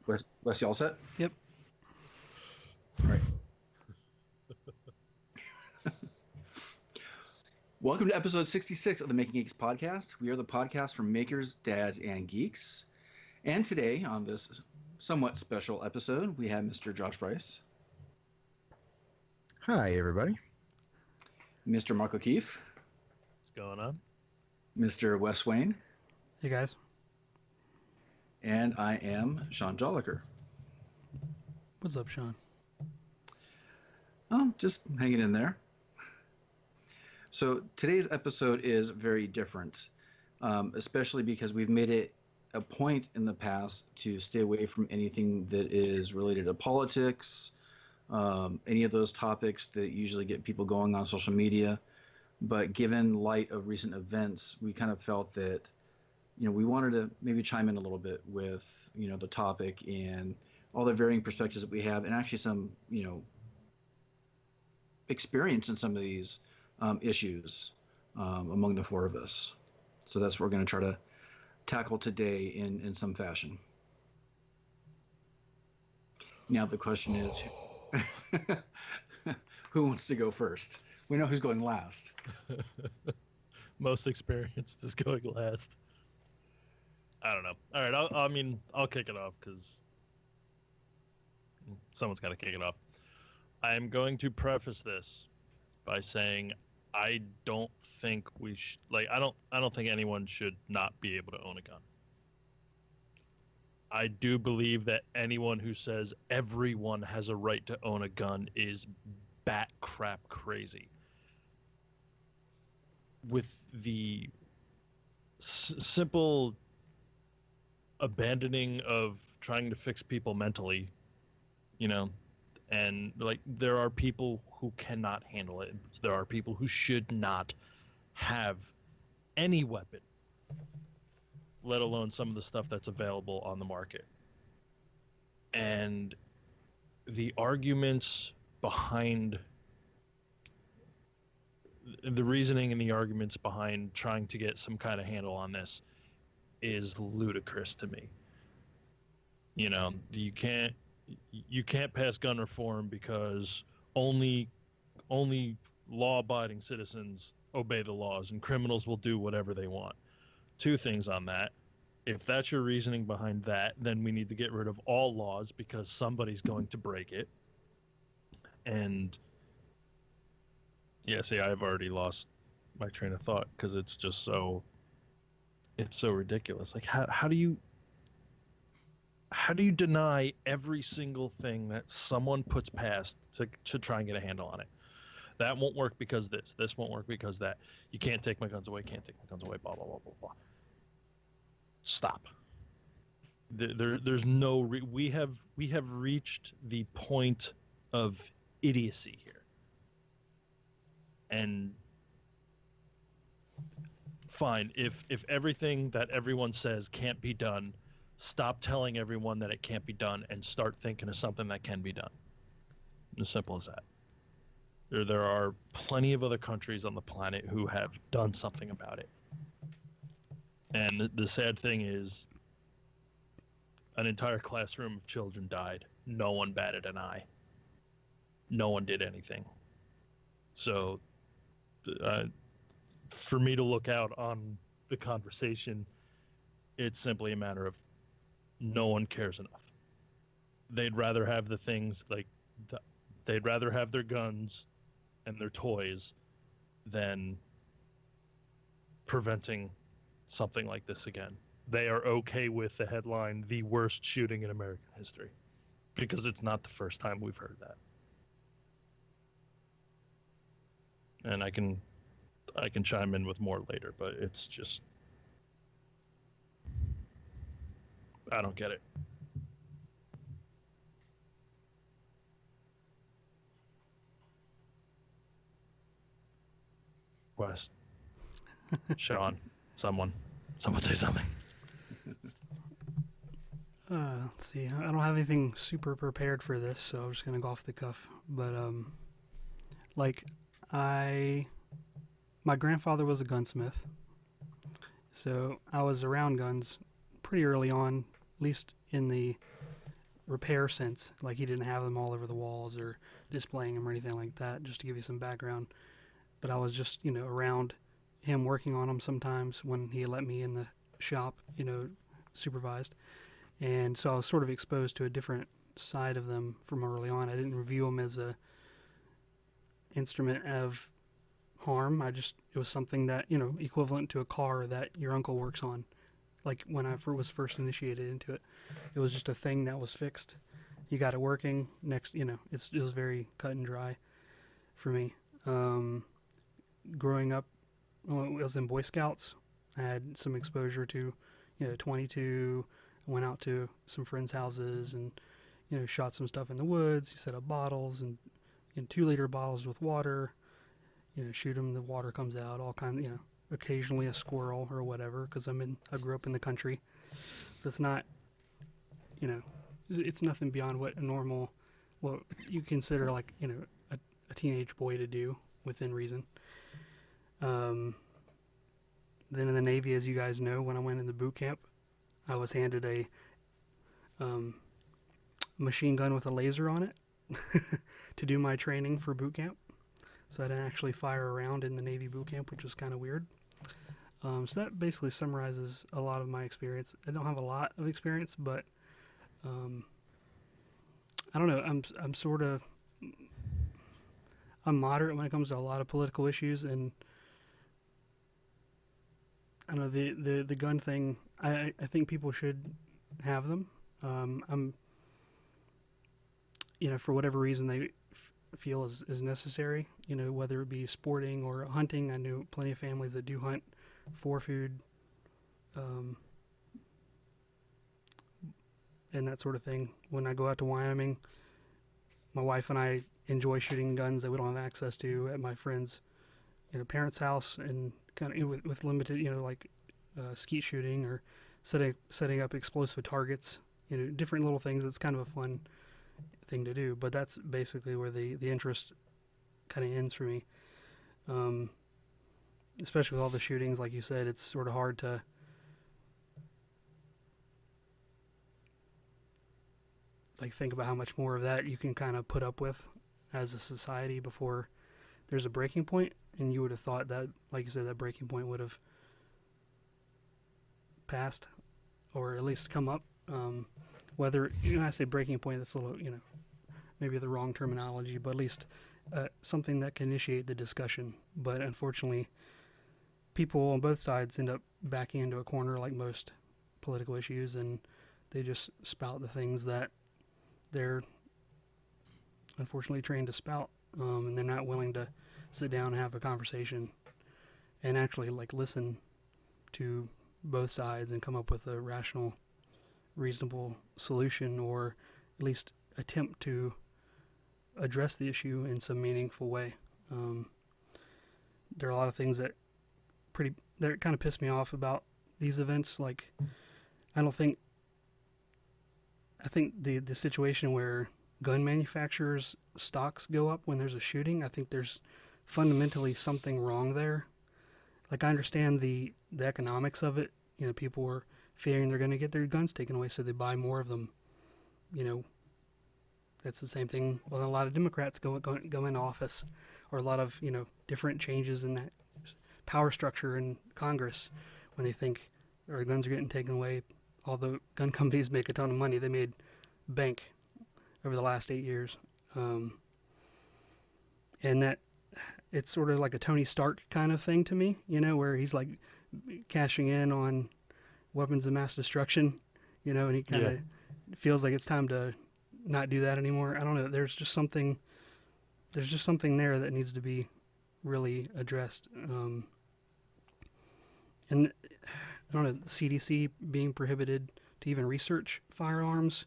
Wes, you all set? Yep. All right. Welcome to episode 66 of the Making Geeks podcast. We are the podcast for makers, dads, and geeks. And today, on this somewhat special episode, we have Mr. Josh Bryce. Hi, everybody. Mr. Mark O'Keefe. What's going on? Mr. Wes Wayne. Hey, guys. And I am Sean Jolliker. What's up, Sean? Just hanging in there. So today's episode is very different, especially because we've made it a point in the past to stay away from anything that is related to politics, any of those topics that usually get people going on social media. But given light of recent events, we kind of felt that, we wanted to maybe chime in a little bit with, the topic and all the varying perspectives that we have, and actually some, experience in some of these issues among the four of us. So that's what we're going to try to tackle today in some fashion. Now the question is, who wants to go first? We know who's going last. Most experienced is going last. I don't know. All right, I'll kick it off because someone's got to kick it off. I am going to preface this by saying I don't think we should. I don't think anyone should not be able to own a gun. I do believe that anyone who says everyone has a right to own a gun is bat crap crazy. With the simple abandoning of trying to fix people mentally, and there are people who cannot handle it. There are people who should not have any weapon, let alone some of the stuff that's available on the market. And the arguments behind the reasoning and the arguments behind trying to get some kind of handle on this is ludicrous to me. You can't pass gun reform because only law-abiding citizens obey the laws and criminals will do whatever they want. Two things on that. If that's your reasoning behind that, then we need to get rid of all laws because somebody's going to break it. And yeah, see, I've already lost my train of thought because it's just so ridiculous. Like, how do you deny every single thing that someone puts past to try and get a handle on it? That won't work because this won't work because that. You can't take my guns away, can't take my guns away, blah, blah, blah, blah, blah. Stop. There's no we have reached the point of idiocy here. And fine, if everything that everyone says can't be done, stop telling everyone that it can't be done and start thinking of something that can be done. As simple as that. There are plenty of other countries on the planet who have done something about it. And the sad thing is, an entire classroom of children died. No one batted an eye. No one did anything. So, for me to look out on the conversation, it's simply a matter of no one cares enough. They'd rather have the things they'd rather have their guns and their toys than preventing something like this again. They are okay with the headline, "The worst shooting in American history," because it's not the first time we've heard that. And I can chime in with more later, but it's just, I don't get it. West, Sean, someone say something. Let's see. I don't have anything super prepared for this, so I'm just gonna go off the cuff. But my grandfather was a gunsmith, so I was around guns pretty early on, at least in the repair sense. Like he didn't have them all over the walls or displaying them or anything like that, just to give you some background. But I was just, around him working on them sometimes when he let me in the shop, supervised. And so I was sort of exposed to a different side of them from early on. I didn't view them as a instrument of harm. It was something that, equivalent to a car that your uncle works on. Like when I was first initiated into it, it was just a thing that was fixed. You got it working. Next, it was very cut and dry for me. Growing up, I was in Boy Scouts. I had some exposure to, 22. I went out to some friends' houses and, shot some stuff in the woods. You set up bottles and 2-liter bottles with water. Shoot them, the water comes out, all kind of, occasionally a squirrel or whatever, because I grew up in the country. So it's not, it's nothing beyond what you consider like, a teenage boy to do within reason. Then in the Navy, as you guys know, when I went into boot camp, I was handed a machine gun with a laser on it to do my training for boot camp. So I didn't actually fire around in the Navy boot camp, which was kind of weird. So that basically summarizes a lot of my experience. I don't have a lot of experience, but I don't know. I'm moderate when it comes to a lot of political issues, and I don't know, the gun thing. I think people should have them. For whatever reason they feel is necessary, whether it be sporting or hunting. I know plenty of families that do hunt for food, and that sort of thing. When I go out to Wyoming, my wife and I enjoy shooting guns that we don't have access to at my friend's, parents' house, and kind of with limited, skeet shooting or setting up explosive targets, different little things. It's kind of a fun thing to do, but that's basically where the interest kind of ends for me. Especially with all the shootings, like you said, it's sort of hard to think about how much more of that you can kind of put up with as a society before there's a breaking point. And you would have thought that, like you said, that breaking point would have passed or at least come up. Whether, I say breaking point, that's a little, maybe the wrong terminology, but at least something that can initiate the discussion. But unfortunately, people on both sides end up backing into a corner like most political issues, and they just spout the things that they're unfortunately trained to spout, and they're not willing to sit down and have a conversation and actually listen to both sides and come up with a rational, reasonable solution, or at least attempt to address the issue in some meaningful way. There are a lot of things that kind of piss me off about these events. I think the situation where gun manufacturers' stocks go up when there's a shooting, I think there's fundamentally something wrong there. I understand the economics of it. People were fearing they're going to get their guns taken away, so they buy more of them. That's the same thing when a lot of Democrats go into office, or a lot of, different changes in that power structure in Congress, when they think our guns are getting taken away. Although gun companies make a ton of money, they made bank over the last 8 years. And that it's sort of like a Tony Stark kind of thing to me, where he's cashing in on weapons of mass destruction, and he kind of feels like it's time to not do that anymore. I don't know. There's just something there that needs to be really addressed. And I don't know, the CDC being prohibited to even research firearms,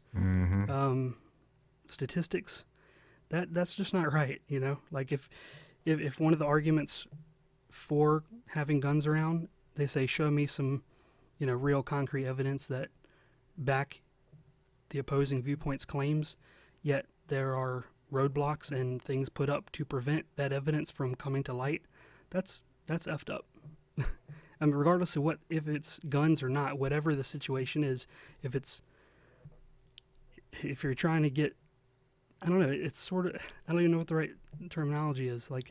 statistics, that's just not right. If one of the arguments for having guns around, they say, show me some, real concrete evidence that back the opposing viewpoint's claims, yet there are roadblocks and things put up to prevent that evidence from coming to light, that's effed up. I mean, regardless of if it's guns or not, whatever the situation is, if it's if you're trying to get, I don't know, it's sort of, I don't even know what the right terminology is. Like,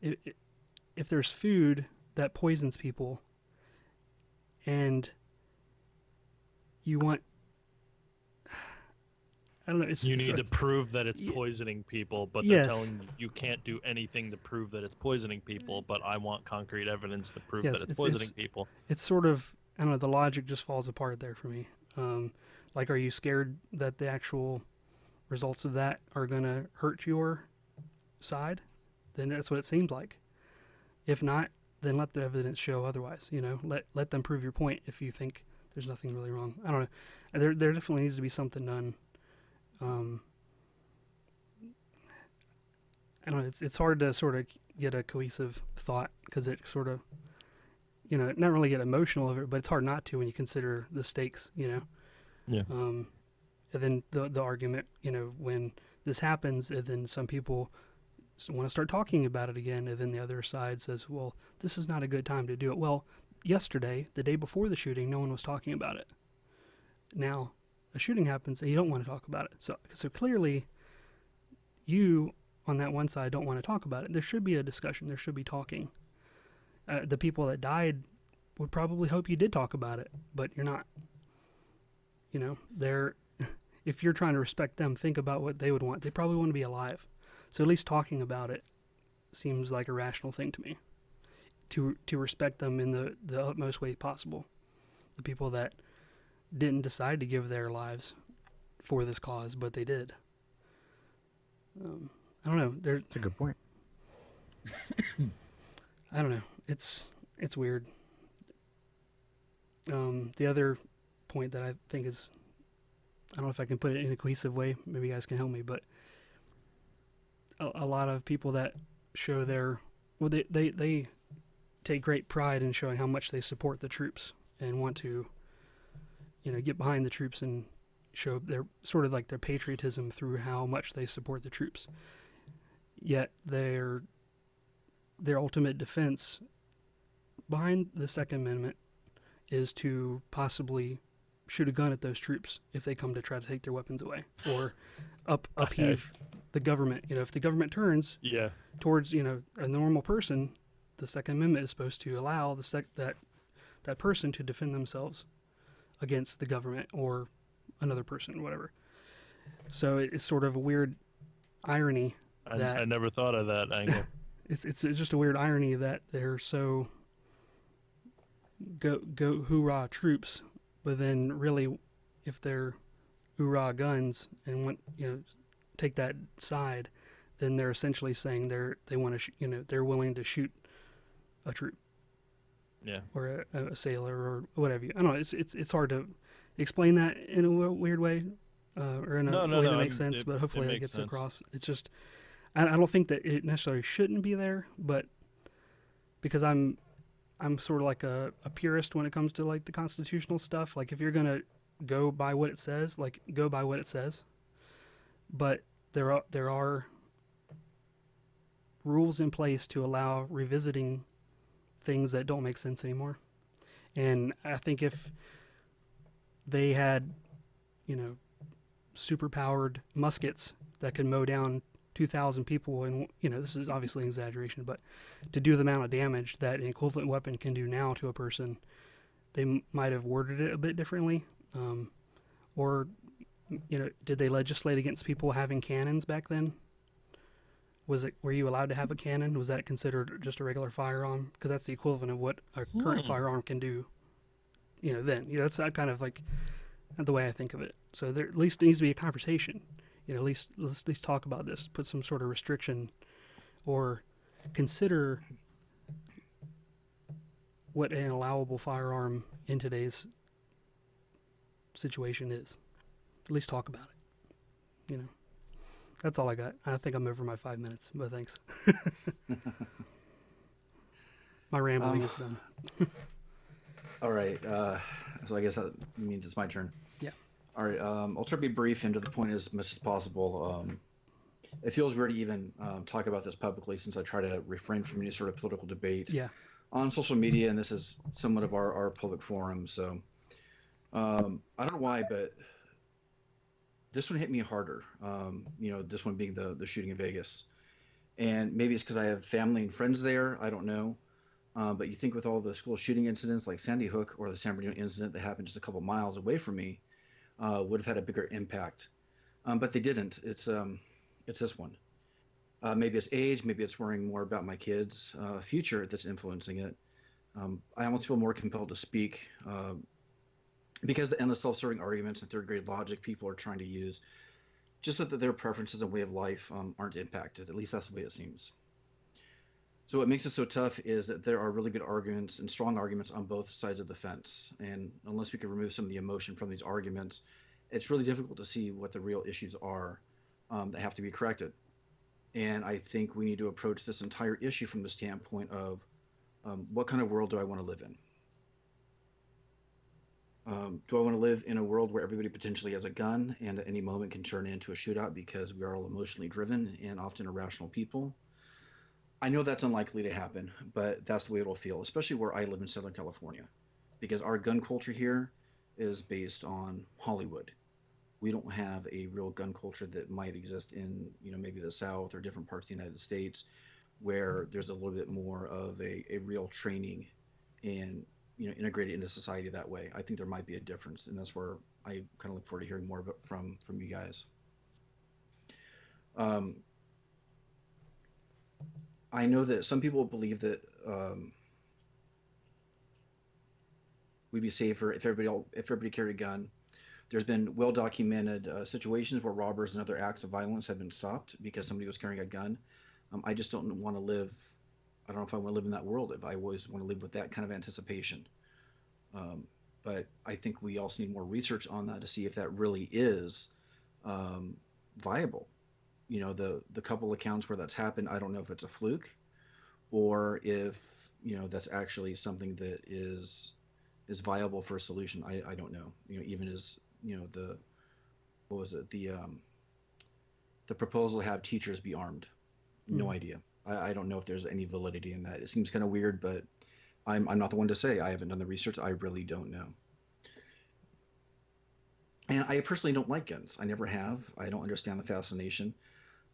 if there's food that poisons people and you want, I don't know. You need to prove that it's poisoning people, but they're telling you can't do anything to prove that it's poisoning people, but I want concrete evidence to prove that it's poisoning people. It's sort of, I don't know, the logic just falls apart there for me. Like, are you scared that the actual results of that are going to hurt your side? Then that's what it seems like. If not, then let the evidence show otherwise. You know, let them prove your point if you think there's nothing really wrong. I don't know. There definitely needs to be something done. I don't know. It's hard to sort of get a cohesive thought because it sort of, you know, not really get emotional over it, but it's hard not to when you consider the stakes. You know. Yeah. And then the argument, you know, when this happens, and then some people want to start talking about it again, and then the other side says, well, this is not a good time to do it. Well, yesterday, the day before the shooting, no one was talking about it. Now, a shooting happens, and you don't want to talk about it. So clearly, you, on that one side, don't want to talk about it. There should be a discussion. There should be talking. The people that died would probably hope you did talk about it, but you're not. You know, if you're trying to respect them, think about what they would want. They probably want to be alive. So at least talking about it seems like a rational thing to me. To respect them in the utmost way possible. The people that didn't decide to give their lives for this cause, but they did. I don't know. That's a good point. I don't know. It's weird. The other point that I think is, I don't know if I can put it in a cohesive way. Maybe you guys can help me, but a lot of people that show they take great pride in showing how much they support the troops and want to, you know, get behind the troops and show their sort of like their patriotism through how much they support the troops. Yet their ultimate defense behind the Second Amendment is to possibly shoot a gun at those troops if they come to try to take their weapons away or upheave the government. You know, if the government turns towards, you know, a normal person, the Second Amendment is supposed to allow that person to defend themselves against the government or another person or whatever. So it's sort of a weird irony that I never thought of that angle. it's just a weird irony that they're so go hoorah troops, but then really if they're hoorah guns and want, you know, take that side, then they're essentially saying they want to you know, they're willing to shoot a troop. Yeah. Or a sailor or whatever. I don't know. It's hard to explain that in a weird way, or in a way that makes sense. But hopefully that gets across. It's just I don't think that it necessarily shouldn't be there, but because I'm sort of like a purist when it comes to like the constitutional stuff. Like if you're gonna go by what it says, like go by what it says. But there are rules in place to allow revisiting things that don't make sense anymore. And I think if they had, you know, super-powered muskets that could mow down 2,000 people, and, you know, this is obviously an exaggeration, but to do the amount of damage that an equivalent weapon can do now to a person, they might have worded it a bit differently. Or, you know, did they legislate against people having cannons back then? Were you allowed to have a cannon? Was that considered just a regular firearm? Because that's the equivalent of what a current firearm can do. You know, then, you know, that's kind of like the way I think of it. So there at least needs to be a conversation. You know, let's at least talk about this. Put some sort of restriction, or consider what an allowable firearm in today's situation is. At least talk about it. You know. That's all I got. I think I'm over my 5 minutes, but thanks. My rambling is done. All right. So I guess that means it's my turn. Yeah. All right. I'll try to be brief and to the point as much as possible. It feels weird to even talk about this publicly, since I try to refrain from any sort of political debate on social media, and this is somewhat of our public forum. So I don't know why, but This one hit me harder. This one being the shooting in Vegas, and maybe it's because I have family and friends there. I don't know. But you think with all the school shooting incidents like Sandy Hook or the San Bernardino incident that happened just a couple miles away from me would have had a bigger impact. But they didn't. It's this one. Maybe it's age, maybe it's worrying more about my kids' future that's influencing it. I almost feel more compelled to speak because the endless self-serving arguments and third grade logic people are trying to use, just so that their preferences and way of life aren't impacted. At least that's the way it seems. So what makes it so tough is that there are really good arguments and strong arguments on both sides of the fence. And unless we can remove some of the emotion from these arguments, it's really difficult to see what the real issues are that have to be corrected. And I think we need to approach this entire issue from the standpoint of what kind of world do I want to live in? Do I want to live in a world where everybody potentially has a gun and at any moment can turn into a shootout because we are all emotionally driven and often irrational people? I know that's unlikely to happen, but that's the way it'll feel, especially where I live in Southern California, because our gun culture here is based on Hollywood. We don't have a real gun culture that might exist in, maybe the South or different parts of the United States, where there's a little bit more of a real training and integrated into society that way. I think there might be a difference, and that's where I kind of look forward to hearing more about, from you guys. Um, I know that some people believe that we'd be safer if everybody carried a gun. There's been well documented situations where robbers and other acts of violence have been stopped because somebody was carrying a gun. I just don't want to live. I don't know if I want to live in that world. If I always want to live with that kind of anticipation. Um, but I think we also need more research on that to see if that really is um, viable. The couple accounts where that's happened, I don't know if it's a fluke or if that's actually something that is viable for a solution. I don't know. Even as the what was it the proposal to have teachers be armed. No Hmm. idea. I don't know if there's any validity in that. It seems kind of weird, but I'm not the one to say. I haven't done the research. I really don't know. And I personally don't like guns. I never have. I don't understand the fascination.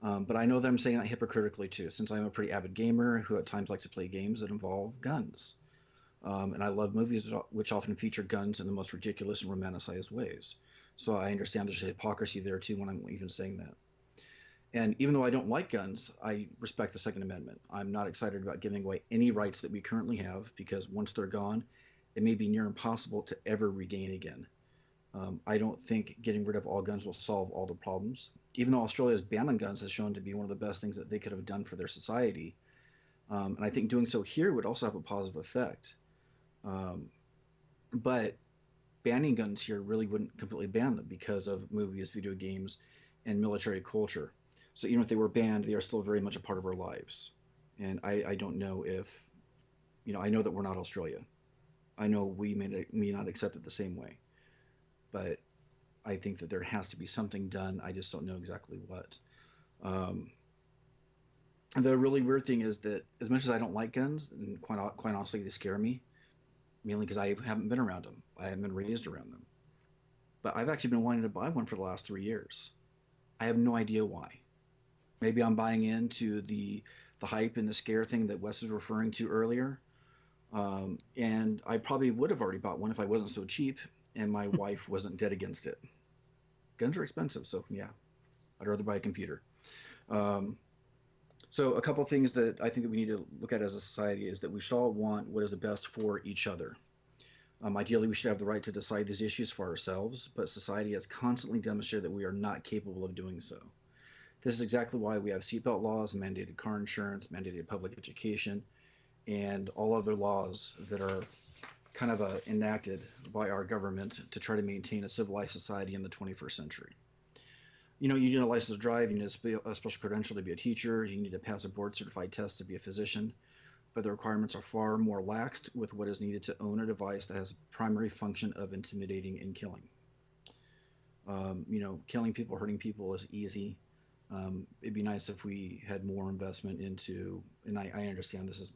But I know that I'm saying that hypocritically too, since I'm a pretty avid gamer who at times likes to play games that involve guns. And I love movies which often feature guns in the most ridiculous and romanticized ways. So I understand there's a hypocrisy there too when I'm even saying that. And even though I don't like guns, I respect the Second Amendment. I'm not excited about giving away any rights that we currently have because once they're gone, it may be near impossible to ever regain again. I don't think getting rid of all guns will solve all the problems. Even though Australia's ban on guns has shown to be one of the best things that they could have done for their society, and I think doing so here would also have a positive effect. Um, but banning guns here really wouldn't completely ban them because of movies, video games, and military culture. So even if they were banned, they are still very much a part of our lives. And I don't know if, I know that we're not Australia. I know we may not accept it the same way, but I think that there has to be something done. I just don't know exactly what. Um, the really weird thing is that as much as I don't like guns, and quite honestly, they scare me, mainly because I haven't been around them. I haven't been raised around them. But I've actually been wanting to buy one for the last 3 years. I have no idea why. Maybe I'm buying into the hype and the scare thing that Wes was referring to earlier. And I probably would have already bought one if I wasn't so cheap and my wife wasn't dead against it. Guns are expensive, so yeah, I'd rather buy a computer. Um, so a couple things that I think that we need to look at as a society is that we should all want what is the best for each other. Ideally, we should have the right to decide these issues for ourselves, but society has constantly demonstrated that we are not capable of doing so. This is exactly why we have seatbelt laws, mandated car insurance, mandated public education, and all other laws that are kind of enacted by our government to try to maintain a civilized society in the 21st century. You need a license to drive, you need a special credential to be a teacher, you need to pass a board certified test to be a physician, but the requirements are far more laxed with what is needed to own a device that has a primary function of intimidating and killing. Killing people, hurting people is easy. It'd be nice if we had more investment into, and I understand this is,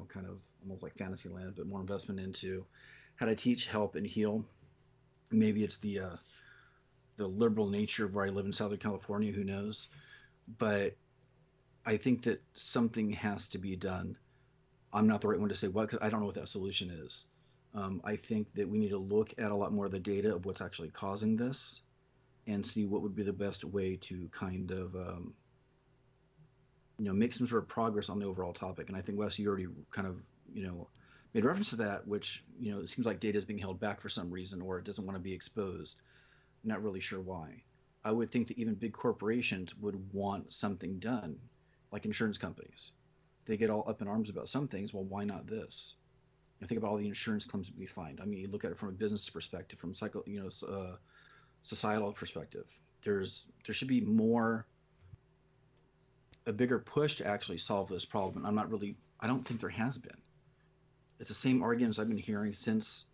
kind of almost like fantasy land, but more investment into how to teach, help, and heal. Maybe it's the liberal nature of where I live in Southern California. Who knows? But I think that something has to be done. I'm not the right one to say what, because I don't know what that solution is. I think that we need to look at a lot more of the data of what's actually causing this and see what would be the best way to kind of, make some sort of progress on the overall topic. And I think, Wes, you already kind of, made reference to that, which, it seems like data is being held back for some reason, or it doesn't want to be exposed. I'm not really sure why. I would think that even big corporations would want something done, like insurance companies. They get all up in arms about some things. Well, why not this? You think about all the insurance claims that we find. I mean, you look at it from a business perspective, from societal perspective. There should be a bigger push to actually solve this problem. And I don't think there has been. It's the same arguments I've been hearing since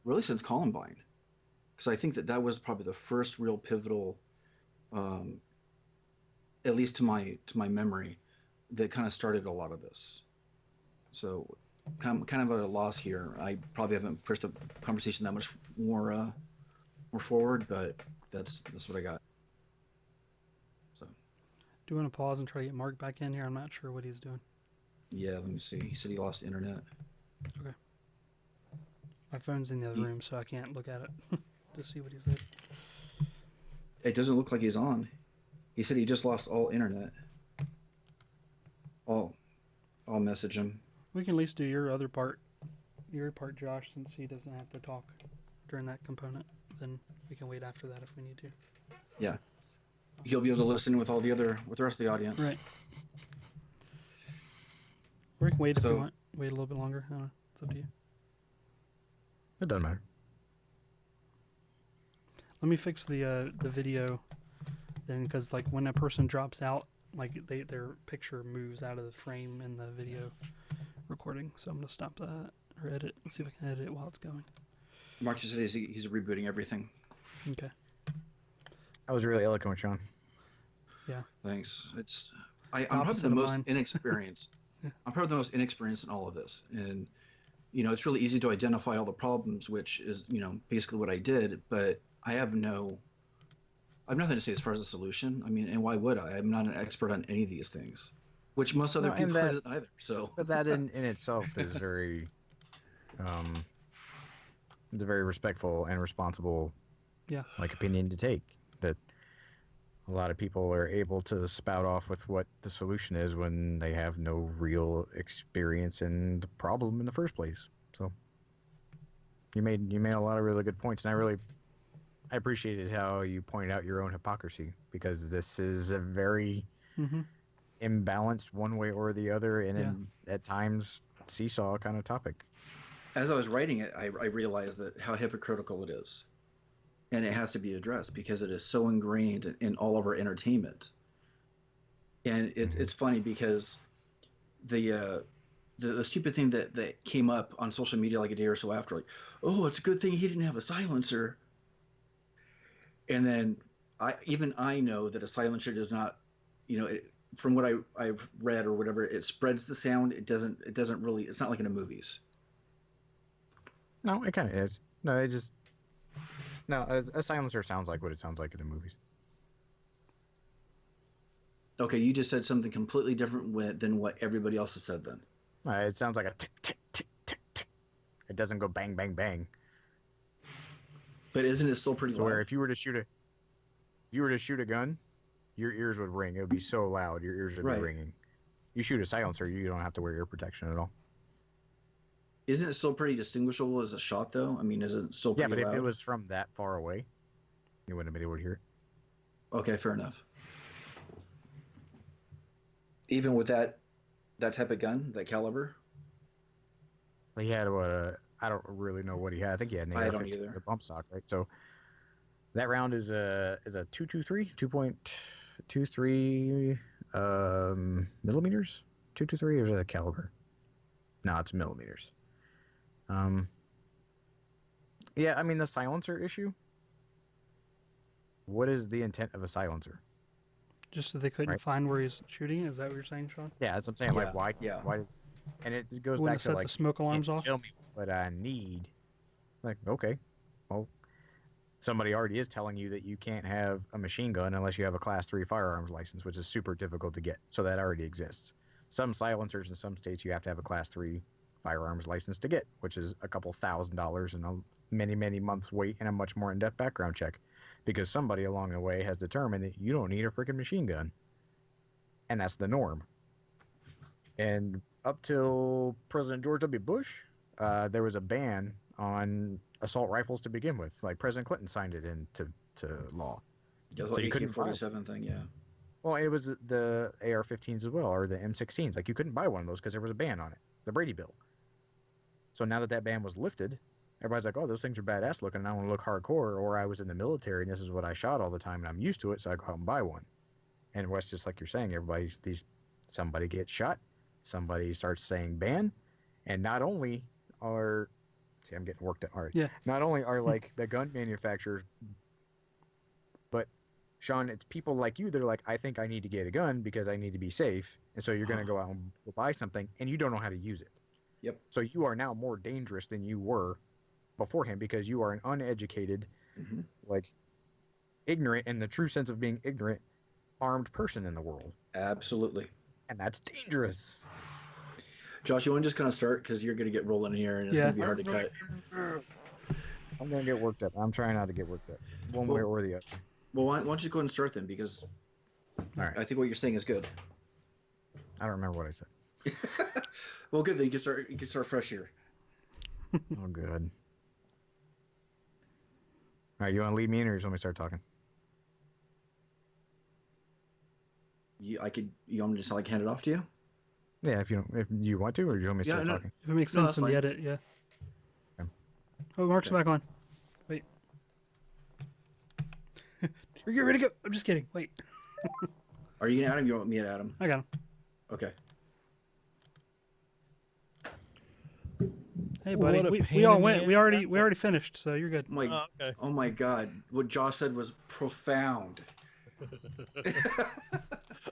Columbine, because I think that was probably the first real pivotal, at least to my memory, that kind of started a lot of this. So kind of at a loss here. I probably haven't pushed the conversation that much more forward, but that's what I got. So, do you want to pause and try to get Mark back in here? I'm not sure what he's doing. Yeah, let me see. He said he lost internet. Okay. My phone's in the other room, so I can't look at it to see what he said. It doesn't look like he's on. He said he just lost all internet. I'll message him. We can at least do your part, Josh, since he doesn't have to talk during that component. Then we can wait after that if we need to. Yeah. He'll be able to listen with the rest of the audience. Right. Or we can wait if you want. Wait a little bit longer. I don't know. It's up to you. It doesn't matter. Let me fix the video then, because like when a person drops out, like their picture moves out of the frame in the video recording. So I'm gonna stop that or edit. Let's see if I can edit it while it's going. Mark just said he's rebooting everything. Okay. That was really eloquent, Sean. Yeah. Thanks. I'm probably the most inexperienced. Yeah. I'm probably the most inexperienced in all of this, and it's really easy to identify all the problems, which is basically what I did. But I have nothing to say as far as a solution. I mean, and why would I? I'm not an expert on any of these things, which most other people isn't either. So, but that in itself is very, it's a very respectful and responsible, opinion to take. That a lot of people are able to spout off with what the solution is when they have no real experience in the problem in the first place. So, you made a lot of really good points, and I appreciated how you pointed out your own hypocrisy, because this is a very imbalanced one way or the other, and at times seesaw kind of topic. As I was writing it, I realized that how hypocritical it is, and it has to be addressed because it is so ingrained in all of our entertainment. And it's funny because the stupid thing that came up on social media like a day or so after, like, oh, it's a good thing he didn't have a silencer. And then I know that a silencer does not, from what I've read or whatever, it spreads the sound. It doesn't really. It's not like in the movies. No, it kind of is. A silencer sounds like what it sounds like in the movies. Okay, you just said something completely different than what everybody else has said then. It sounds like a tick, tick, tick, tick, tick. It doesn't go bang, bang, bang. But isn't it still pretty loud? Where if you were to shoot a gun, your ears would ring. It would be so loud, your ears would be ringing. You shoot a silencer, you don't have to wear ear protection at all. Isn't it still pretty distinguishable as a shot, though? I mean, is it still pretty loud? Yeah, but if it was from that far away, you wouldn't have been able to hear it. Okay, fair enough. Even with that type of gun, that caliber? He had I don't really know what he had. I think he had an AR-15 bump stock, right? So that round is a 223 millimeters. 223 or is that a caliber? No, it's millimeters. Yeah, I mean the silencer issue. What is the intent of a silencer? Just so they couldn't find where he's shooting. Is that what you're saying, Sean? Yeah, that's what I'm saying. Like why? Yeah. Why does? And it goes back to set like the smoke alarms off. Tell me what I need. Like, okay, well, somebody already is telling you that you can't have a machine gun unless you have a Class 3 firearms license, which is super difficult to get. So that already exists. Some silencers in some states you have to have a Class 3 firearms license to get, which is a couple $1,000s and a many months wait and a much more in-depth background check, because somebody along the way has determined that you don't need a freaking machine gun, and that's the norm. And up till President George W. Bush, there was a ban on assault rifles to begin with. Like President Clinton signed it into law. Yeah, the whole AK-47 thing, yeah. Well, it was the AR-15s as well, or the M16s. Like, you couldn't buy one of those because there was a ban on it, the Brady Bill. So now that ban was lifted, everybody's like, oh, those things are badass looking, and I want to look hardcore, or I was in the military, and this is what I shot all the time, and I'm used to it, so I go out and buy one. And West, just like you're saying, somebody gets shot, somebody starts saying ban, and not only are... See, I'm getting worked up. All right. Yeah. Not only are, like, the gun manufacturers... But, Sean, it's people like you that are like, I think I need to get a gun because I need to be safe, and so you're going to go out and buy something, and you don't know how to use it. Yep. So you are now more dangerous than you were beforehand because you are an uneducated, like, ignorant, in the true sense of being ignorant, armed person in the world. Absolutely. And that's dangerous. Josh, you want to just kind of start because you're going to get rolling here and it's going to be hard to cut. I'm going to get worked up. I'm trying not to get worked up, one way or the other. Well, why don't you go ahead and start then, because I think what you're saying is good. I don't remember what I said. Well, good. Then you can start fresh here. Oh, good. All right, you want to lead me in, or you just want me to start talking? You want me to just hand it off to you? Yeah, if you want to, or do you want me to start talking? If it makes sense in the edit, yeah. Okay. Oh, Mark's back on. Wait. You're ready to go. I'm just kidding. Wait. Are you gonna add him? You want me to add him? I got him. Okay. Hey, buddy. We all went. We already finished, so you're good. Okay. Oh my God! What Josh said was profound.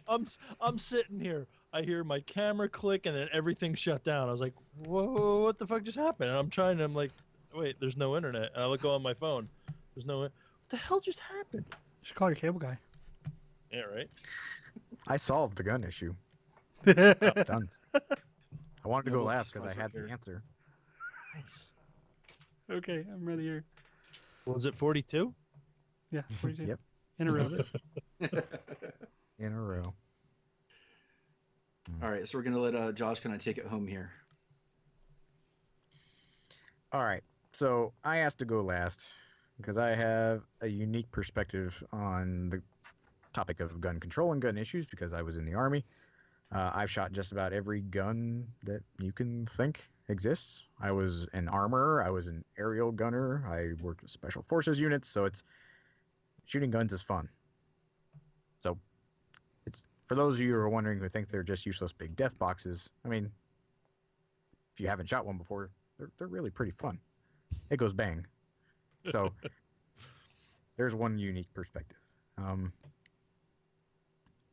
I'm sitting here. I hear my camera click, and then everything shut down. I was like, "Whoa! What the fuck just happened?" And I'm like, "Wait, there's no internet." And I look on my phone. There's no. What the hell just happened? You should call your cable guy. Yeah, right. I solved the gun issue. Done. I wanted to go last because I had the answer. Nice. Okay, I'm ready here. Was it 42? Yeah, 42. Yep. In a row. In a row. All right, so we're gonna let Josh kind of take it home here. All right, so I asked to go last because I have a unique perspective on the topic of gun control and gun issues because I was in the Army. I've shot just about every gun that you can think exists. I was an armorer. I was an aerial gunner. I worked with special forces units. So shooting guns is fun. So it's for those of you who are wondering who think they're just useless big death boxes. I mean, if you haven't shot one before, they're really pretty fun. It goes bang. So there's one unique perspective.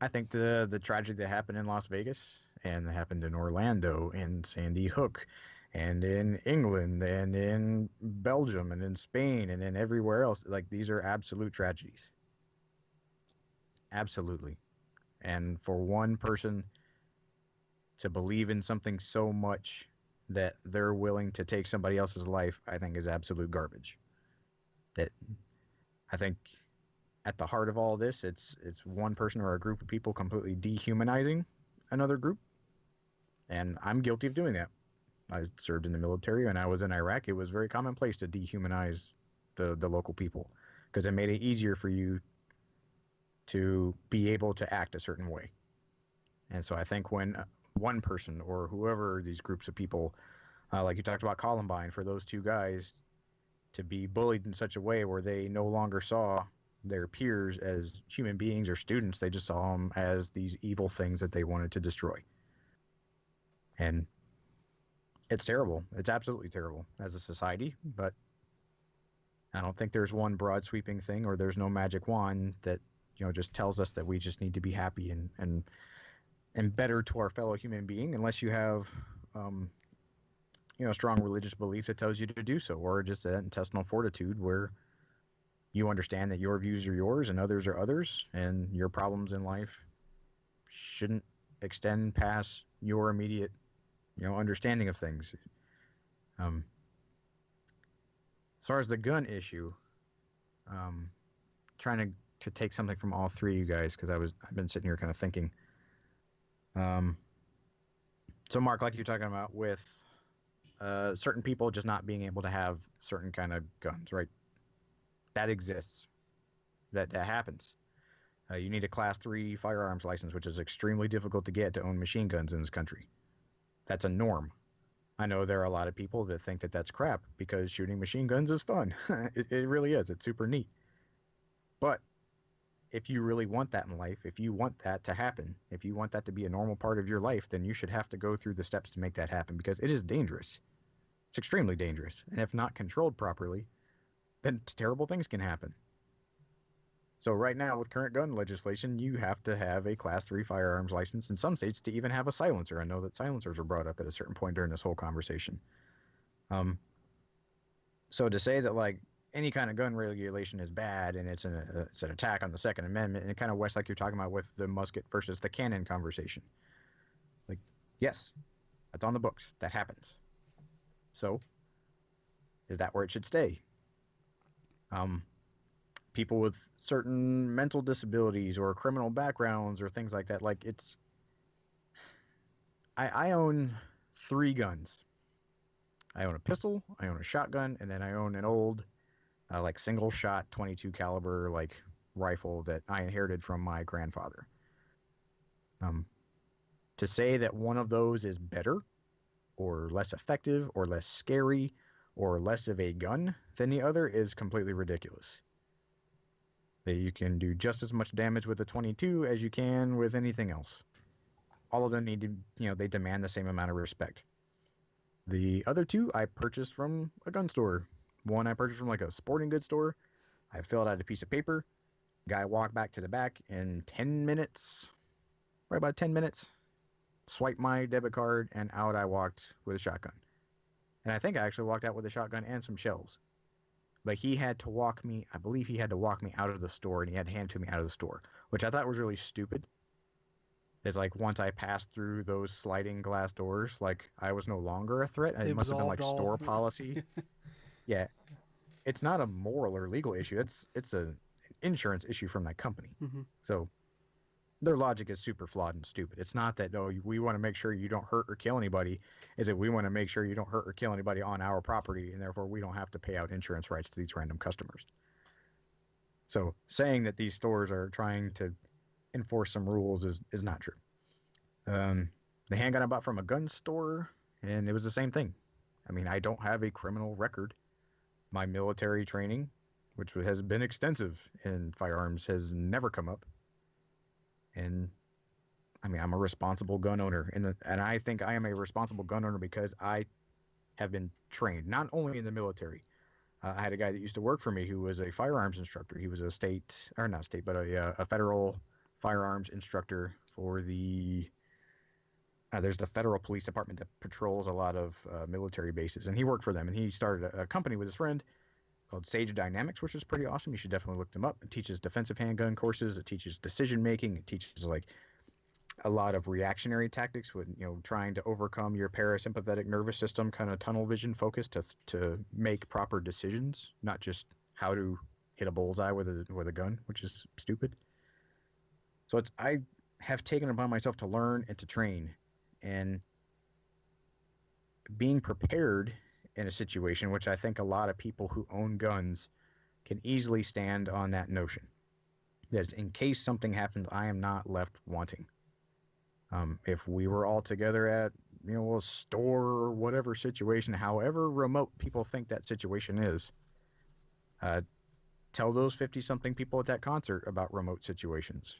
I think the tragedy that happened in Las Vegas and that happened in Orlando and Sandy Hook and in England and in Belgium and in Spain and in everywhere else, like, these are absolute tragedies. Absolutely. And for one person to believe in something so much that they're willing to take somebody else's life, I think is absolute garbage. That I think at the heart of all this, it's one person or a group of people completely dehumanizing another group. And I'm guilty of doing that. I served in the military and I was in Iraq. It was very commonplace to dehumanize the local people because it made it easier for you to be able to act a certain way. And so I think when one person or whoever these groups of people, like you talked about Columbine, for those two guys to be bullied in such a way where they no longer saw their peers as human beings or students, they just saw them as these evil things that they wanted to destroy. And it's terrible. It's absolutely terrible as a society, but I don't think there's one broad sweeping thing, or there's no magic wand that, just tells us that we just need to be happy and better to our fellow human being, unless you have, strong religious belief that tells you to do so, or just an intestinal fortitude where you understand that your views are yours and others are others, and your problems in life shouldn't extend past your immediate, understanding of things. As far as the gun issue, trying to take something from all three of you guys, because I've been sitting here kind of thinking. So Mark, like you're talking about with certain people just not being able to have certain kind of guns, right? That exists. That happens. You need a Class 3 firearms license, which is extremely difficult to get to own machine guns in this country. That's a norm. I know there are a lot of people that think that that's crap because shooting machine guns is fun. It really is. It's super neat. But if you really want that in life, if you want that to happen, if you want that to be a normal part of your life, then you should have to go through the steps to make that happen, because it is dangerous. It's extremely dangerous. And if not controlled properly, then terrible things can happen. So right now, with current gun legislation, you have to have a Class 3 firearms license in some states to even have a silencer. I know that silencers were brought up at a certain point during this whole conversation. So to say that, like, any kind of gun regulation is bad and it's an attack on the Second Amendment, and it kind of, Wes, like you're talking about with the musket versus the cannon conversation. Like, yes, that's on the books. That happens. So is that where it should stay? People with certain mental disabilities or criminal backgrounds or things like that. Like, I own 3 guns. I own a pistol, I own a shotgun, and then I own an old, like, single shot 22 caliber, like, rifle that I inherited from my grandfather. To say that one of those is better or less effective or less scary or less of a gun than the other is completely ridiculous. That you can do just as much damage with a 22 as you can with anything else. All of them need to, they demand the same amount of respect. The other 2 I purchased from a gun store. One I purchased from, like, a sporting goods store. I filled out a piece of paper. Guy walked back to the back in 10 minutes, right about 10 minutes, swiped my debit card, and out I walked with a shotgun. And I think I actually walked out with a shotgun and some shells. But he had to walk me, I believe he had to walk me out of the store, and he had to hand it to me out of the store, which I thought was really stupid. It's like, once I passed through those sliding glass doors, like, I was no longer a threat. It must have been like store policy. Yeah. It's not a moral or legal issue. It's an insurance issue from that company. Mm-hmm. So their logic is super flawed and stupid. It's not that, oh, we want to make sure you don't hurt or kill anybody. Is that we want to make sure you don't hurt or kill anybody on our property, and therefore we don't have to pay out insurance rights to these random customers. So saying that these stores are trying to enforce some rules is not true. The handgun I bought from a gun store, and it was the same thing. I mean, I don't have a criminal record. My military training, which has been extensive in firearms, has never come up. And I mean, I'm a responsible gun owner, and I think I am a responsible gun owner because I have been trained, not only in the military. I had a guy that used to work for me who was a firearms instructor. He was a a federal firearms instructor for there's the federal police department that patrols a lot of military bases, and he worked for them. And he started a company with his friend called Sage Dynamics, which is pretty awesome. You should definitely look them up. It teaches defensive handgun courses. It teaches decision making. It teaches, like, a lot of reactionary tactics with, trying to overcome your parasympathetic nervous system kind of tunnel vision focus to make proper decisions, not just how to hit a bullseye with a gun, which is stupid. So I have taken it upon myself to learn and to train, and being prepared in a situation, which I think a lot of people who own guns can easily stand on that notion. That in case something happens, I am not left wanting. If we were all together at, a store or whatever situation, however remote people think that situation is, tell those 50-something people at that concert about remote situations.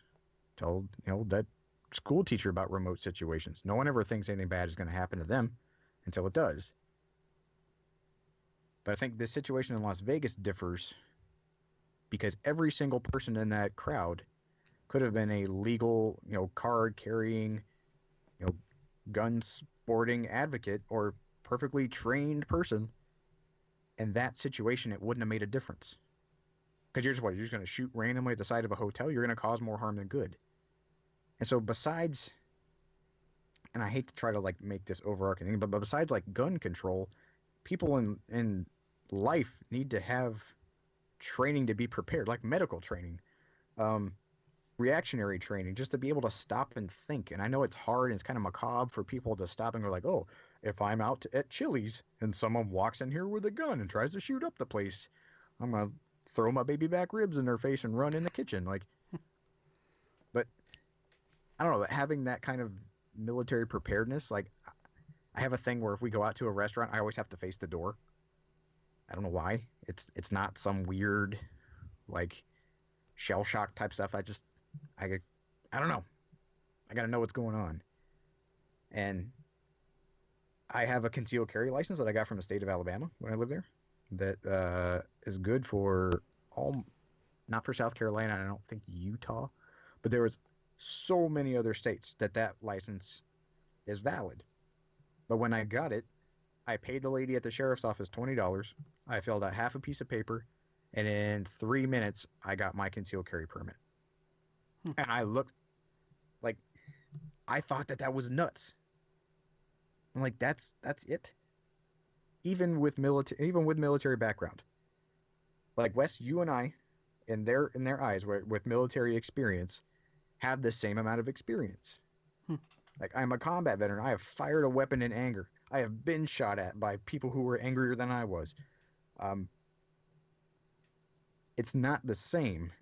Tell, that school teacher about remote situations. No one ever thinks anything bad is going to happen to them until it does. But I think this situation in Las Vegas differs because every single person in that crowd could have been a legal, card-carrying, gun-sporting advocate or perfectly trained person. In that situation, it wouldn't have made a difference. Because you're just going to shoot randomly at the side of a hotel? You're going to cause more harm than good. And so besides, and I hate to try to like make this overarching thing, but besides like gun control, people in life need to have training to be prepared, like medical training, reactionary training, just to be able to stop and think. And I know it's hard and it's kind of macabre for people to stop and go like, oh, if I'm out at Chili's and someone walks in here with a gun and tries to shoot up the place, I'm going to throw my baby back ribs in their face and run in the kitchen. Like, but I don't know, having that kind of military preparedness, like I have a thing where if we go out to a restaurant, I always have to face the door. I don't know why. It's not some weird like shell shock type stuff. I don't know. I got to know what's going on. And I have a concealed carry license that I got from the state of Alabama when I lived there that is good for not for South Carolina, and I don't think Utah, but there was so many other states that license is valid. But when I got it, I paid the lady at the sheriff's office $20. I filled out half a piece of paper, and in 3 minutes, I got my concealed carry permit. And I looked like I thought that was nuts. I'm like, that's it. Even with military background, like Wes, you and I, in their eyes, with military experience, have the same amount of experience. Like, I'm a combat veteran. I have fired a weapon in anger. I have been shot at by people who were angrier than I was. It's not the same.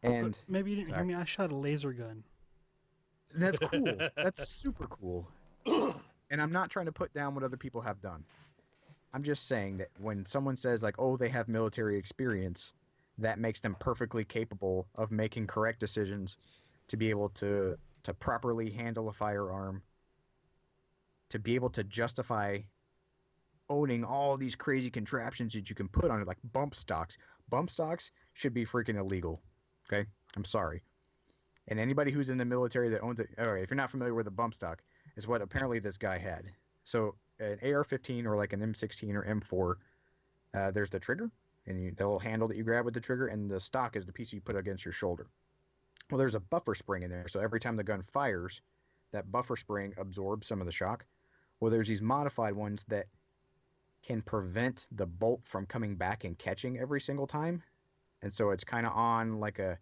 And but maybe you didn't hear me. I shot a laser gun. That's cool. That's super cool. And I'm not trying to put down what other people have done. I'm just saying that when someone says like, oh, they have military experience, that makes them perfectly capable of making correct decisions to be able to properly handle a firearm, to be able to justify owning all these crazy contraptions that you can put on it, like bump stocks. Bump stocks should be freaking illegal. Okay? I'm sorry. And anybody who's in the military that owns it, all right, if you're not familiar with a bump stock, is what apparently this guy had. So an AR-15 or like an M16 or M4, there's the trigger, and the little handle that you grab with the trigger, and the stock is the piece you put against your shoulder. Well, there's a buffer spring in there, so every time the gun fires, that buffer spring absorbs some of the shock. Well, there's these modified ones that can prevent the bolt from coming back and catching every single time. And so it's kind of on like a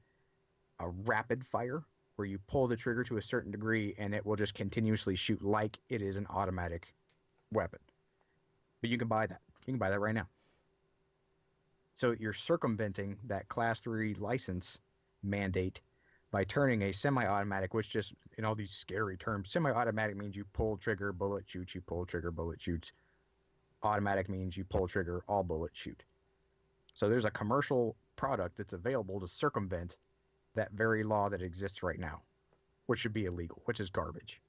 rapid fire where you pull the trigger to a certain degree and it will just continuously shoot like it is an automatic weapon. But you can buy that. You can buy that right now. So you're circumventing that Class 3 license mandate by turning a semi-automatic, which just, in all these scary terms, semi-automatic means you pull trigger, bullet shoots, you pull trigger, bullet shoots. Automatic means you pull trigger, all bullets shoot. So there's a commercial product that's available to circumvent that very law that exists right now, which should be illegal, which is garbage.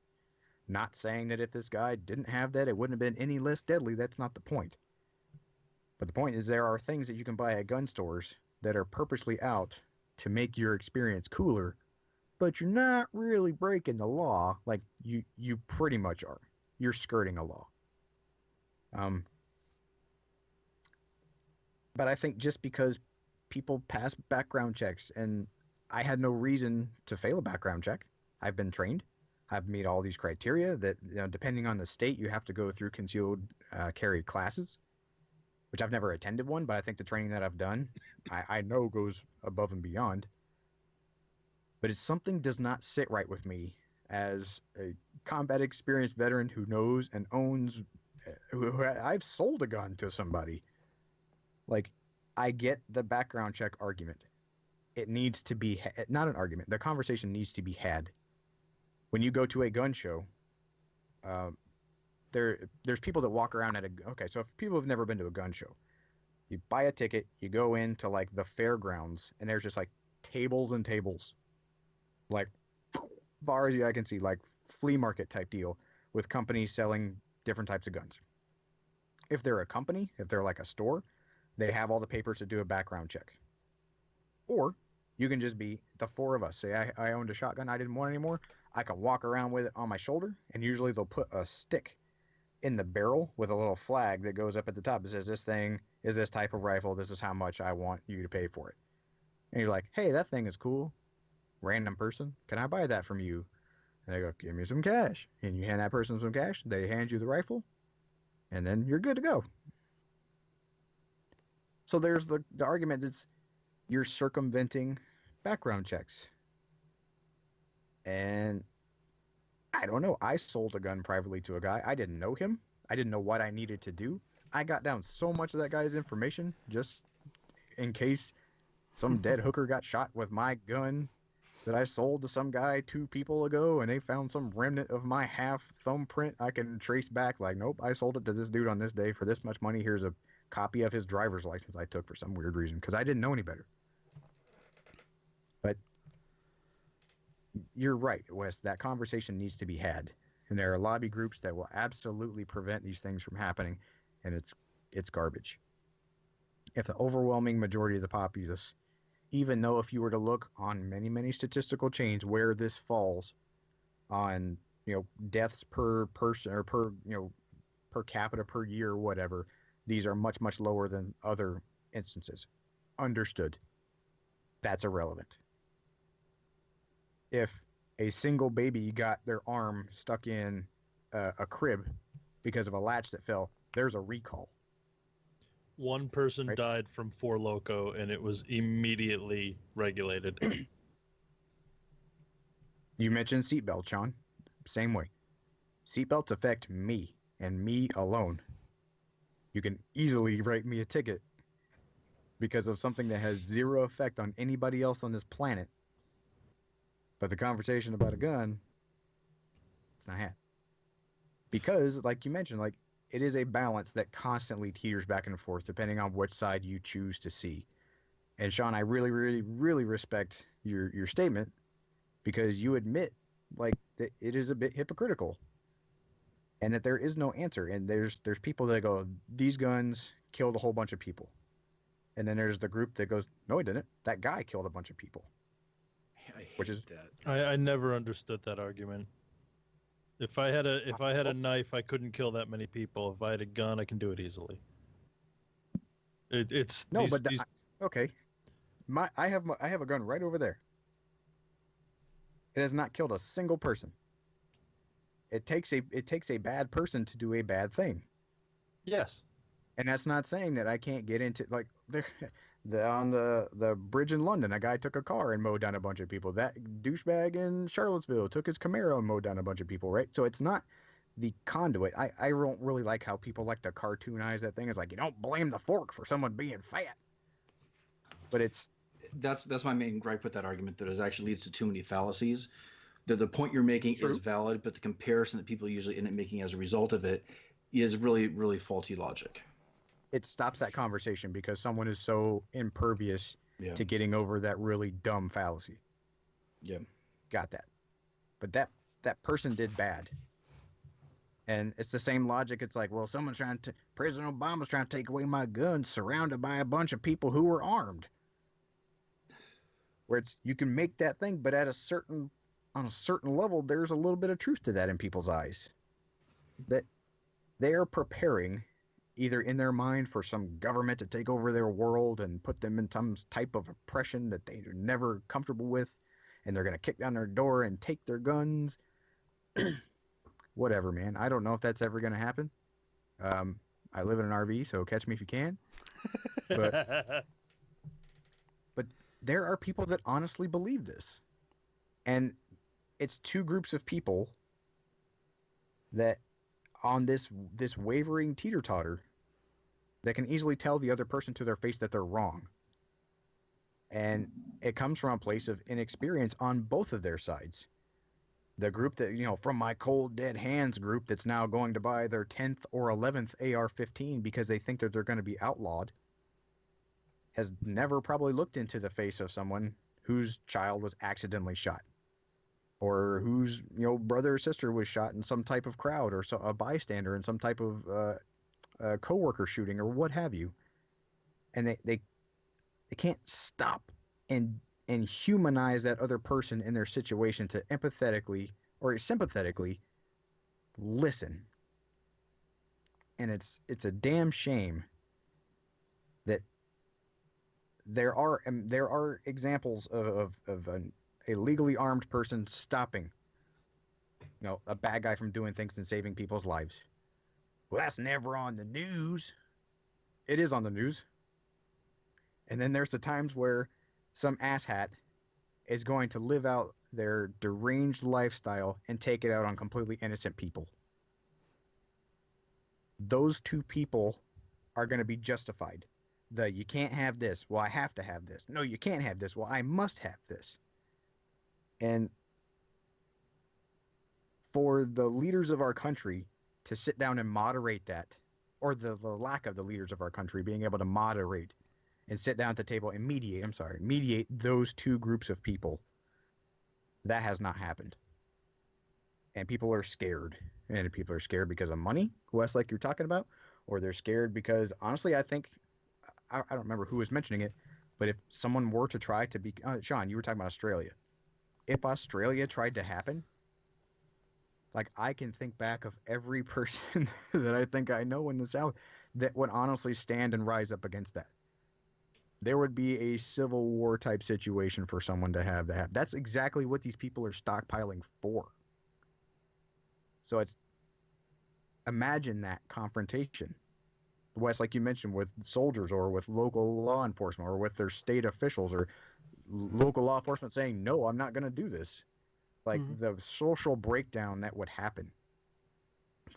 Not saying that if this guy didn't have that, it wouldn't have been any less deadly. That's not the point. But the point is there are things that you can buy at gun stores that are purposely out to make your experience cooler, but you're not really breaking the law. Like, you pretty much are. You're skirting a law. But I think just because people pass background checks, and I had no reason to fail a background check. I've been trained. I've met all these criteria that, you know, depending on the state, you have to go through concealed carry classes, which I've never attended one, but I think the training that I've done, I know goes above and beyond. But it's something does not sit right with me as a combat experienced veteran who knows and owns, who I've sold a gun to somebody. Like, I get the background check argument. It needs to be, not an argument, the conversation needs to be had. When you go to a gun show, there's people that walk around okay, so if people have never been to a gun show, you buy a ticket, you go into like the fairgrounds, and there's just like tables and tables, like far as I can see, like flea market type deal with companies selling different types of guns. If they're a company, if they're like a store, they have all the papers to do a background check. Or you can just be the four of us. Say I owned a shotgun, I didn't want it anymore. I can walk around with it on my shoulder, and usually they'll put a stick in the barrel with a little flag that goes up at the top. It says, this thing is this type of rifle. This is how much I want you to pay for it. And you're like, hey, that thing is cool. Random person, can I buy that from you? And they go, give me some cash. And you hand that person some cash. They hand you the rifle. And then you're good to go. So there's the argument that's you're circumventing background checks. And I don't know. I sold a gun privately to a guy. I didn't know him. I didn't know what I needed to do. I got down so much of that guy's information just in case some dead hooker got shot with my gun that I sold to some guy 2 people ago, and they found some remnant of my half thumbprint I can trace back. Like, nope, I sold it to this dude on this day for this much money. Here's a copy of his driver's license I took for some weird reason because I didn't know any better. But you're right, Wes. That conversation needs to be had, and there are lobby groups that will absolutely prevent these things from happening, and it's garbage. If the overwhelming majority of the populace, even though if you were to look on many, many statistical chains where this falls on, deaths per person or per capita per year or whatever, these are much, much lower than other instances. Understood. That's irrelevant. If a single baby got their arm stuck in a crib because of a latch that fell, there's a recall. One person died from Four Loko, and it was immediately regulated. You mentioned seatbelts, Sean. Same way. Seatbelts affect me and me alone. You can easily write me a ticket because of something that has zero effect on anybody else on this planet. But the conversation about a gun, it's not had. Because, like you mentioned, it is a balance that constantly teeters back and forth depending on which side you choose to see. And Sean, I really, really, really respect your statement because you admit that it is a bit hypocritical and that there is no answer. And there's people that go, these guns killed a whole bunch of people. And then there's the group that goes, no, it didn't. That guy killed a bunch of people. Which is that. I never understood that argument. If I had a knife, I couldn't kill that many people. If I had a gun, I can do it easily. Okay. I have a gun right over there. It has not killed a single person. It takes a bad person to do a bad thing. Yes. And that's not saying that I can't get into on the bridge in London, a guy took a car and mowed down a bunch of people. That douchebag in Charlottesville took his Camaro and mowed down a bunch of people, right? So it's not the conduit. I don't really like how people like to cartoonize that thing. It's like, you don't blame the fork for someone being fat. But that's my main gripe with that argument, that it actually leads to too many fallacies. The point you're making is valid, but the comparison that people usually end up making as a result of it is really, really faulty logic. It stops that conversation because someone is so impervious to getting over that really dumb fallacy. Yeah. Got that. But that person did bad. And it's the same logic. It's like, well, President Obama's trying to take away my gun, surrounded by a bunch of people who were armed. Where you can make that thing, but on a certain level, there's a little bit of truth to that in people's eyes. That they are preparing either in their mind for some government to take over their world and put them in some type of oppression that they're never comfortable with, and they're going to kick down their door and take their guns. Whatever, man. I don't know if that's ever going to happen. I live in an RV, so catch me if you can. But there are people that honestly believe this. And it's 2 groups of people that on this wavering teeter-totter that can easily tell the other person to their face that they're wrong. And it comes from a place of inexperience on both of their sides. The group that, from my cold dead hands group that's now going to buy their 10th or 11th AR-15 because they think that they're going to be outlawed has never probably looked into the face of someone whose child was accidentally shot. Or whose brother or sister was shot in some type of crowd, or a bystander in some type of coworker shooting, or what have you. And they can't stop and humanize that other person in their situation to empathetically or sympathetically listen And it's a damn shame that there are examples of a legally armed person stopping, a bad guy from doing things and saving people's lives. Well, that's never on the news. It is on the news. And then there's the times where some asshat is going to live out their deranged lifestyle and take it out on completely innocent people. Those two people are going to be justified. You can't have this. Well, I have to have this. No, you can't have this. Well, I must have this. And for the leaders of our country to sit down and moderate that, or the lack of the leaders of our country being able to moderate and sit down at the table and mediate those two groups of people, that has not happened. And people are scared. And people are scared because of money, Wes, like you're talking about, or they're scared because, honestly, I think, I don't remember who was mentioning it, but if someone were to try to be, Sean, you were talking about Australia. If Australia tried to happen, like, I can think back of every person that I think I know in the South that would honestly stand and rise up against that. There would be a civil war type situation for someone to have that. That's exactly what these people are stockpiling for. So imagine that confrontation. Wes, like you mentioned, with soldiers or with local law enforcement or with their state officials or local law enforcement saying, no, I'm not going to do this. Like, the social breakdown that would happen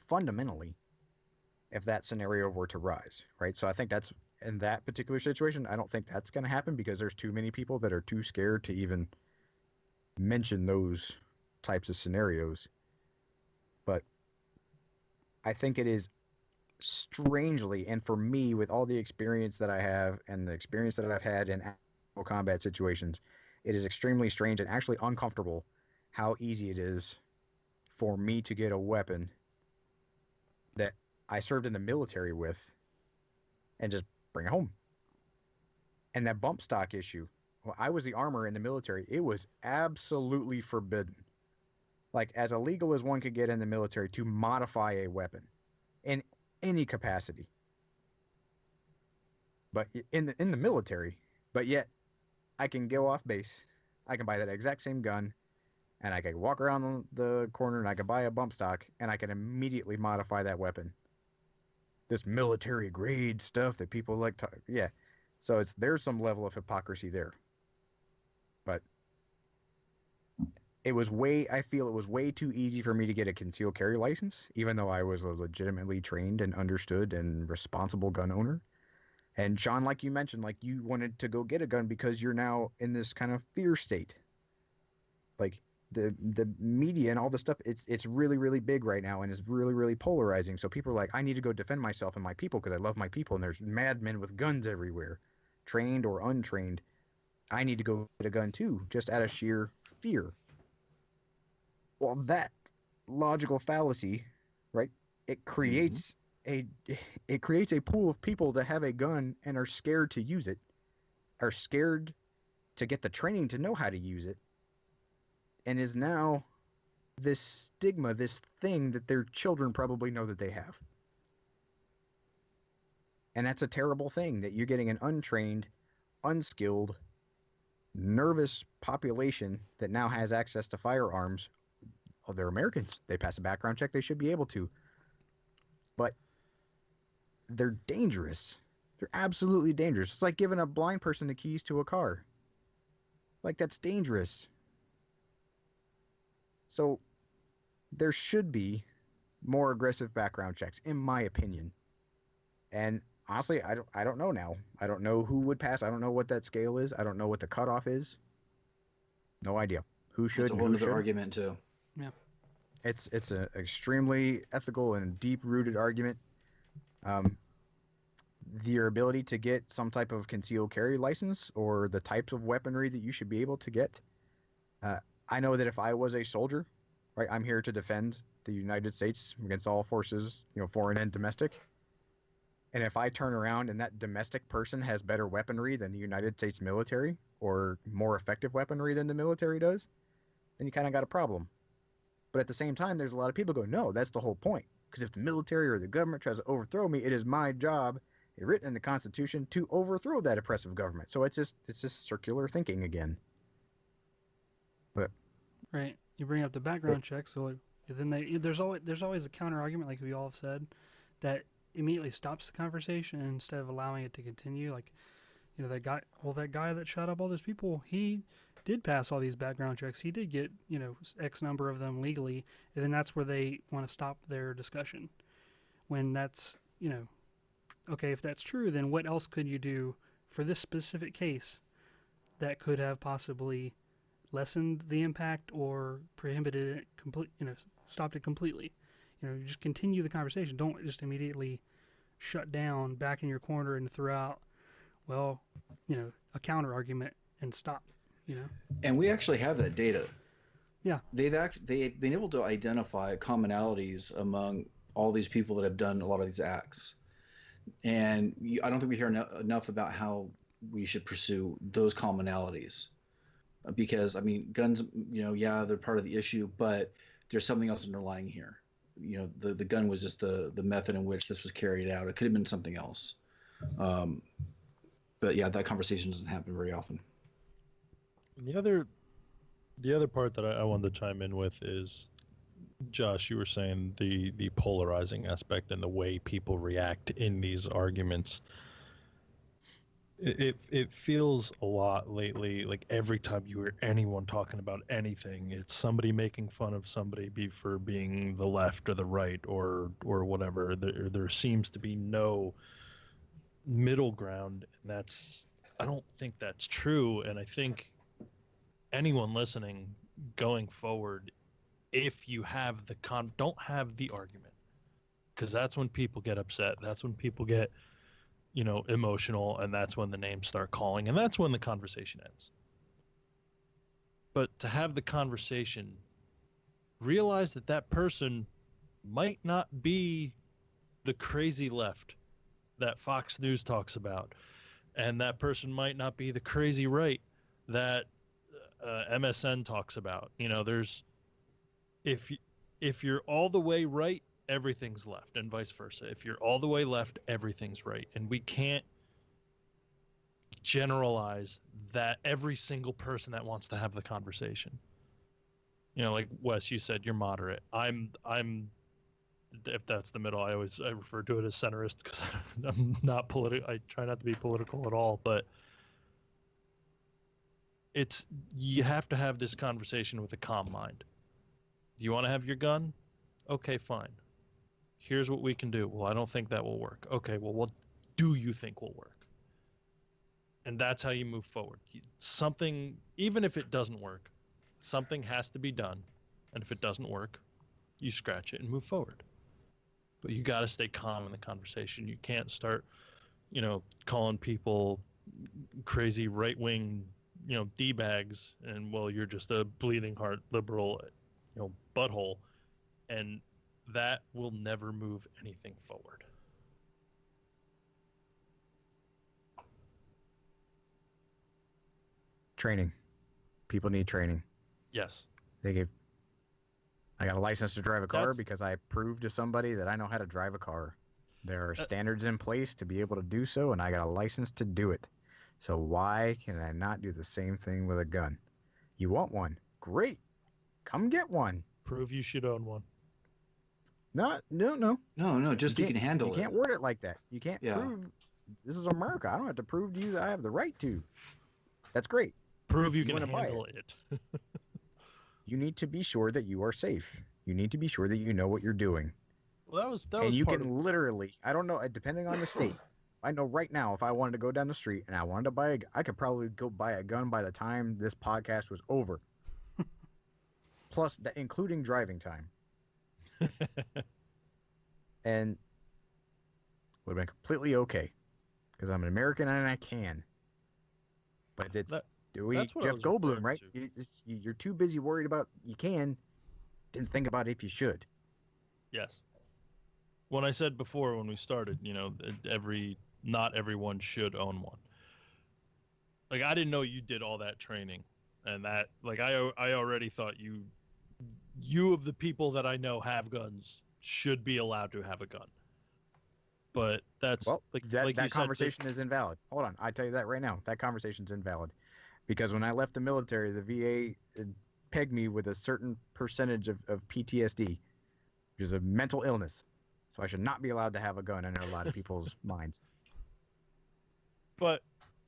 fundamentally if that scenario were to rise, right? So I think that's, in that particular situation, I don't think that's going to happen because there's too many people that are too scared to even mention those types of scenarios. But I think it is strangely, and for me, with all the experience that I have and the experience that I've had in actual combat situations, it is extremely strange and actually uncomfortable how easy it is for me to get a weapon that I served in the military with and just bring it home. And that bump stock issue, well, I was the armor in the military. It was absolutely forbidden, like as illegal as one could get in the military, to modify a weapon in any capacity. But in the military, but yet I can go off base, I can buy that exact same gun, and I can walk around the corner and I can buy a bump stock and I can immediately modify that weapon. This military grade stuff that people like to, yeah. So there's some level of hypocrisy there. But I feel it was way too easy for me to get a concealed carry license, even though I was a legitimately trained and understood and responsible gun owner. And Sean, like you mentioned, like you wanted to go get a gun because you're now in this kind of fear state. Like the media and all this stuff, it's really, really big right now, and it's really, really polarizing. So people are like, I need to go defend myself and my people because I love my people, and there's madmen with guns everywhere, trained or untrained. I need to go get a gun too, just out of sheer fear. Well, that logical fallacy, right? It creates it creates a pool of people that have a gun and are scared to use it, are scared to get the training to know how to use it, and is now this stigma, this thing that their children probably know that they have. And that's a terrible thing, that you're getting an untrained, unskilled, nervous population that now has access to firearms. Oh, they're Americans. They pass a background check. They should be able to. But they're dangerous. They're absolutely dangerous. It's like giving a blind person the keys to a car. Like, that's dangerous. So there should be more aggressive background checks, in my opinion. And honestly, I don't know now. I don't know who would pass. I don't know what that scale is. I don't know what the cutoff is. No idea. Who should? It's a whole other argument too. Yeah. It's an extremely ethical and deep-rooted argument. Your ability to get some type of concealed carry license, or the types of weaponry that you should be able to get. I know that if I was a soldier, right, I'm here to defend the United States against all forces, foreign and domestic. And if I turn around and that domestic person has better weaponry than the United States military, or more effective weaponry than the military does, then you kind of got a problem. But at the same time, there's a lot of people go, no, that's the whole point. because if the military or the government tries to overthrow me, it is my job, written in the Constitution, to overthrow that oppressive government. So it's just circular thinking again. But right, you bring up the background check, so then there's always a counter argument, like we all have said, that immediately stops the conversation instead of allowing it to continue. Like, that guy that shot up all those people, he did pass all these background checks. He did get, X number of them legally, and then that's where they want to stop their discussion. When that's, okay, if that's true, then what else could you do for this specific case that could have possibly lessened the impact or prohibited it stopped it completely? You just continue the conversation. Don't just immediately shut down, back in your corner, and throw out, a counter argument and stop. And we actually have that data. Yeah. They've been able to identify commonalities among all these people that have done a lot of these acts. And I don't think we hear enough about how we should pursue those commonalities. Because, guns, they're part of the issue, but there's something else underlying here. The gun was just the method in which this was carried out. It could have been something else. But yeah, that conversation doesn't happen very often. The other part that I wanted to chime in with is, Josh, you were saying the polarizing aspect and the way people react in these arguments. It feels a lot lately like every time you hear anyone talking about anything, it's somebody making fun of somebody for being the left or the right or whatever. There seems to be no middle ground, and I don't think that's true. And I think anyone listening going forward, if you have don't have the argument, because that's when people get upset. That's when people get, emotional, and that's when the names start calling, and that's when the conversation ends. But to have the conversation, realize that person might not be the crazy left that Fox News talks about, and that person might not be the crazy right that MSN talks about. There's, if you're all the way right, everything's left, and vice versa. If you're all the way left, everything's right. And we can't generalize that every single person that wants to have the conversation. Like Wes, you said, you're moderate. I'm if that's the middle, I refer to it as centrist, because I'm not political. I try not to be political at all, but you have to have this conversation with a calm mind. Do you want to have your gun? Okay, fine. Here's what we can do. Well, I don't think that will work. Okay, well, what do you think will work? And that's how you move forward. Something, even if it doesn't work, something has to be done. And if it doesn't work, you scratch it and move forward. But you got to stay calm in the conversation. You can't start, calling people crazy right-wing, D-bags, and, well, you're just a bleeding heart liberal, butthole. And that will never move anything forward. Training. People need training. Yes. I got a license to drive a car because I proved to somebody that I know how to drive a car. There are standards in place to be able to do so, and I got a license to do it. So why can I not do the same thing with a gun? You want one? Great. Come get one. Prove you should own one. No. Just you can handle it. You can't word it like that. You can't prove. This is America. I don't have to prove to you that I have the right to. That's great. Prove you can handle it. You need to be sure that you are safe. You need to be sure that you know what you're doing. Well, that was and you can literally, I don't know, depending on the state. I know right now, if I wanted to go down the street and I wanted to buy I could probably go buy a gun by the time this podcast was over. Plus, including driving time. And would have been completely okay. Because I'm an American and I can. But it's Jeff Goldblum, right? You're too busy worried about you can, didn't think about if you should. Yes. When I said before when we started, not everyone should own one. Like, I didn't know you did all that training, and that, like, I already thought you of the people that I know have guns, should be allowed to have a gun. But that's that conversation is invalid. Hold on, I tell you that right now. That conversation's invalid because when I left the military, the VA pegged me with a certain percentage of PTSD, which is a mental illness. So I should not be allowed to have a gun in a lot of people's minds. But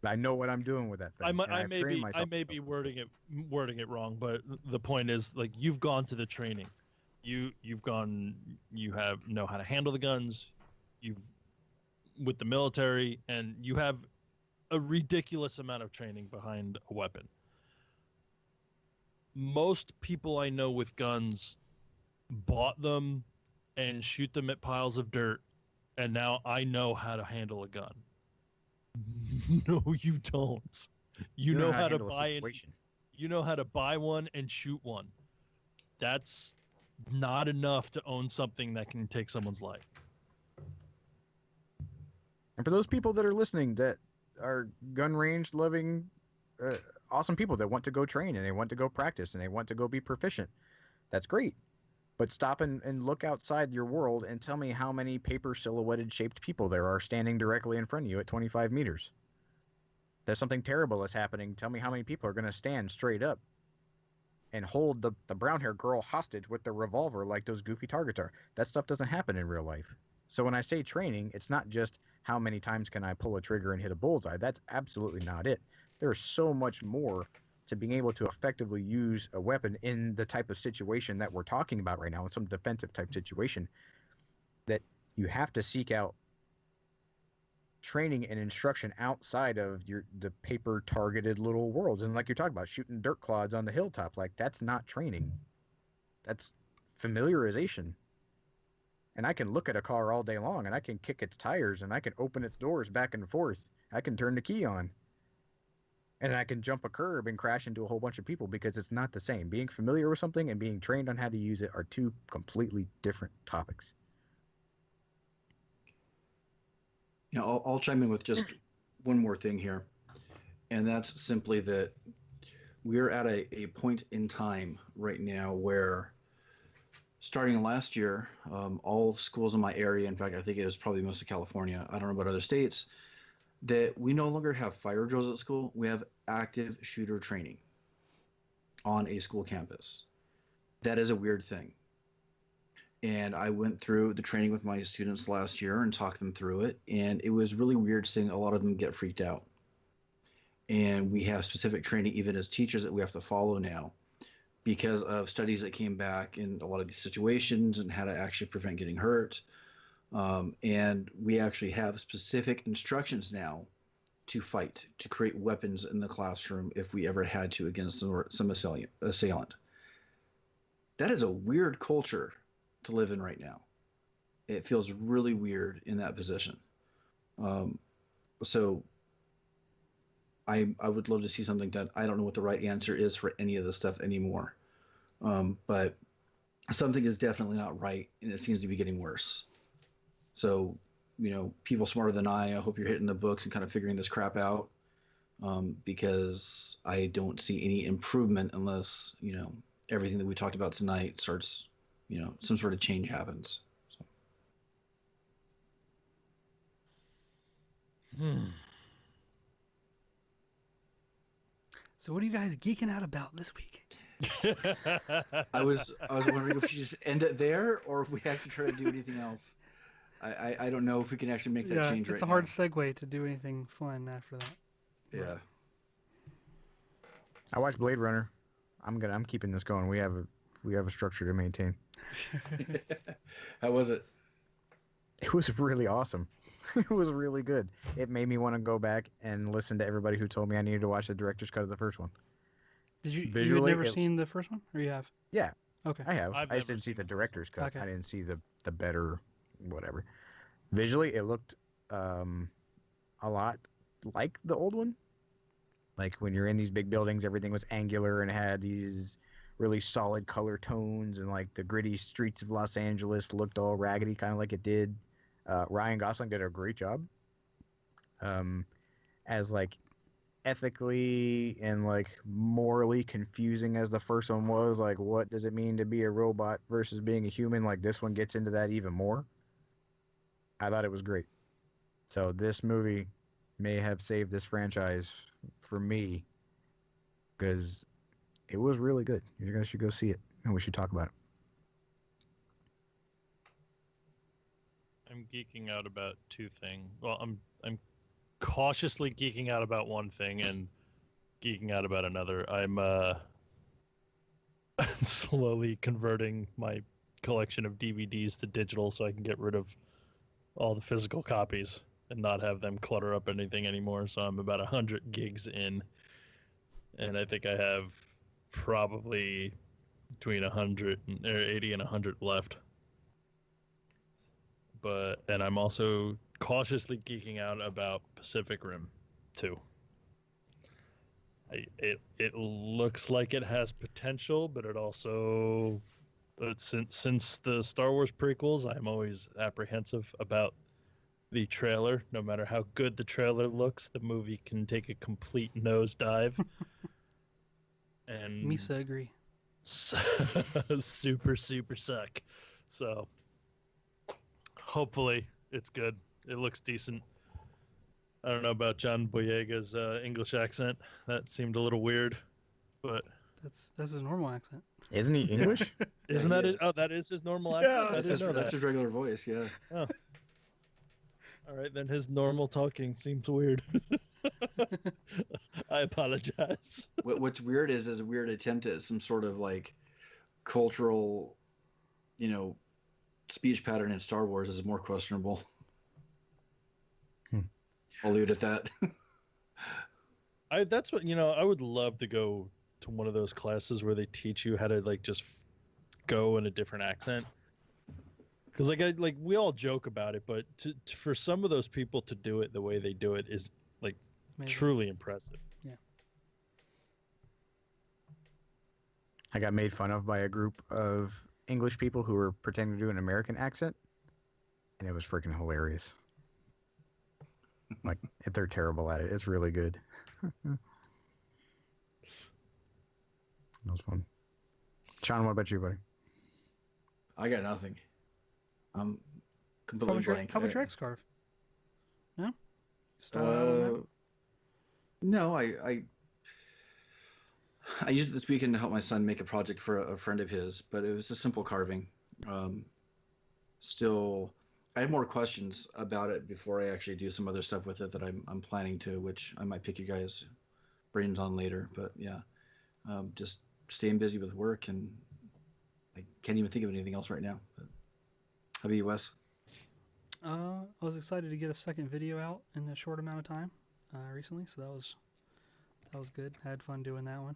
I know what I'm doing with that thing. I may be wording it wrong, but the point is, like, you've gone to the training, you know how to handle the guns, with the military, and you have a ridiculous amount of training behind a weapon. Most people I know with guns bought them and shoot them at piles of dirt, and now I know how to handle a gun. No, you don't. You know how to buy you know how to buy one and shoot one. That's not enough to own something that can take someone's life. And for those people that are listening that are gun range loving, awesome people that want to go train and they want to go practice and they want to go be proficient, that's great. But stop and look outside your world and tell me how many paper silhouetted shaped people there are standing directly in front of you at 25 meters. There's something terrible is happening. Tell me how many people are going to stand straight up and hold the brown hair girl hostage with the revolver like those goofy targets are. That stuff doesn't happen in real life. So when I say training, it's not just how many times can I pull a trigger and hit a bullseye. That's absolutely not it. There's so much more to being able to effectively use a weapon in the type of situation that we're talking about right now, in some defensive type situation, that you have to seek out training and instruction outside of the paper targeted little worlds. And like you're talking about shooting dirt clods on the hilltop, like that's not training. That's familiarization. And I can look at a car all day long and I can kick its tires and I can open its doors back and forth. I can turn the key on. And I can jump a curb and crash into a whole bunch of people because it's not the same. Being familiar with something and being trained on how to use it are two completely different topics. Now, I'll chime in with just one more thing here. And that's simply that we're at a point in time right now where starting last year, all schools in my area, in fact, I think it was probably most of California, I don't know about other states, that we no longer have fire drills at school. We have active shooter training on a school campus. That is a weird thing. And I went through the training with my students last year and talked them through it. And it was really weird seeing a lot of them get freaked out. And we have specific training, even as teachers, that we have to follow now because of studies that came back in a lot of these situations and how to actually prevent getting hurt. And we actually have specific instructions now to fight, to create weapons in the classroom if we ever had to against some assailant. That is a weird culture to live in right now. It feels really weird in that position. So I would love to see something done. I don't know what the right answer is for any of this stuff anymore. But something is definitely not right, and it seems to be getting worse. So, people smarter than I hope you're hitting the books and kind of figuring this crap out, because I don't see any improvement unless, everything that we talked about tonight starts, some sort of change happens. So what are you guys geeking out about this week? I was wondering if we just end it there or if we have to try to do anything else. I don't know if we can actually make that change right now. It's a hard segue to do anything fun after that. Yeah. I watched Blade Runner. I'm keeping this going. We have a structure to maintain. How was it? It was really awesome. It was really good. It made me want to go back and listen to everybody who told me I needed to watch the director's cut of the first one. Did you? You had never seen the first one, or you have? Yeah. Okay. I have. I just didn't see the director's cut. Okay. I didn't see the better, whatever. Visually, it looked a lot like the old one. Like when you're in these big buildings, everything was angular and it had these really solid color tones, and like the gritty streets of Los Angeles looked all raggedy, kind of like it did. Ryan Gosling did a great job as like ethically and like morally confusing as the first one was. Like, what does it mean to be a robot versus being a human? Like, this one gets into that even more. I thought it was great. So this movie may have saved this franchise for me because it was really good. You guys should go see it, and we should talk about it. I'm geeking out about two things. Well, I'm cautiously geeking out about one thing and geeking out about another. I'm slowly converting my collection of DVDs to digital so I can get rid of all the physical copies and not have them clutter up anything anymore. So I'm about 100 gigs in, and I think I have probably between 80 and 100 left. And I'm also cautiously geeking out about Pacific Rim 2. It looks like it has potential, but it also, since the Star Wars prequels, I'm always apprehensive about the trailer. No matter how good the trailer looks, the movie can take a complete nosedive. And Misa agree. super suck. So hopefully it's good. It looks decent. I don't know about John Boyega's English accent. That seemed a little weird, but that's his normal accent. Isn't he English? Isn't that it? Oh, that is his normal accent. That's his regular voice. Yeah. Oh. All right, then his normal talking seems weird. I apologize. What's weird is a weird attempt at some sort of like cultural, speech pattern in Star Wars is more questionable. I'll leave it at that. That's what I would love to go to one of those classes where they teach you how to like just go in a different accent. Because like we all joke about it, but for some of those people to do it the way they do it is like amazing. Truly impressive. Yeah. I got made fun of by a group of English people who were pretending to do an American accent, and it was freaking hilarious. Like, they're terrible at it. It's really good. That was fun. Sean, what about you, buddy? I got nothing. I'm completely blank. How about your X-Scarf? No? Still out on that? No, I used it this weekend to help my son make a project for a friend of his, but it was a simple carving. Still, I have more questions about it before I actually do some other stuff with it that I'm planning to, which I might pick you guys' brains on later. But yeah, just staying busy with work, and I can't even think of anything else right now. But how about you, Wes? I was excited to get a second video out in a short amount of time recently, so that was good. I had fun doing that one.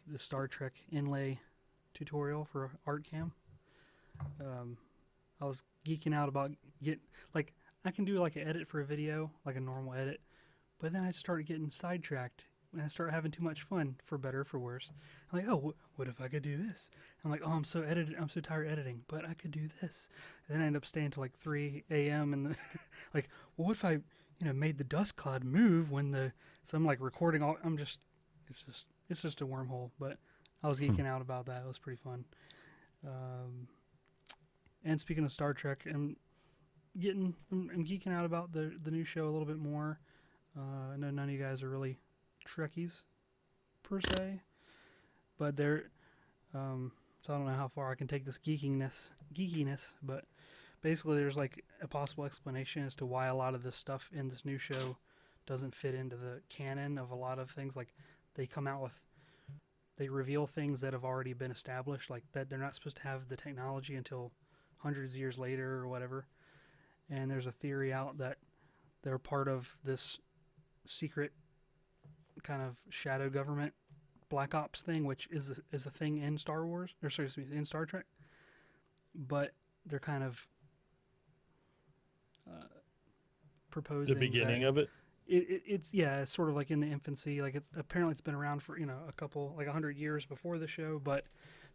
The Star Trek inlay tutorial for ArtCam. I was geeking out about I can do like an edit for a video, like a normal edit, but then I started getting sidetracked and I started having too much fun, for better or for worse. I'm like, oh, what if I could do this? I'm like, oh, I'm so tired editing, but I could do this. And then I end up staying till like 3 a.m. and like, well, what if I, made the dust cloud move when so I'm like recording all. It's just a wormhole. But I was geeking out about that. It was pretty fun. And speaking of Star Trek, I'm geeking out about the new show a little bit more. I know none of you guys are really Trekkies per se, but they're so I don't know how far I can take this geekiness, but basically there's like a possible explanation as to why a lot of this stuff in this new show doesn't fit into the canon of a lot of things. Like they reveal things that have already been established, like that they're not supposed to have the technology until hundreds of years later or whatever. And there's a theory out that they're part of this secret kind of shadow government Black Ops thing, which is a thing in Star Wars, or sorry, in Star Trek. But they're kind of proposing the beginning of it. It's sort of like in the infancy. Like it's been around for a couple, like 100 years before the show. But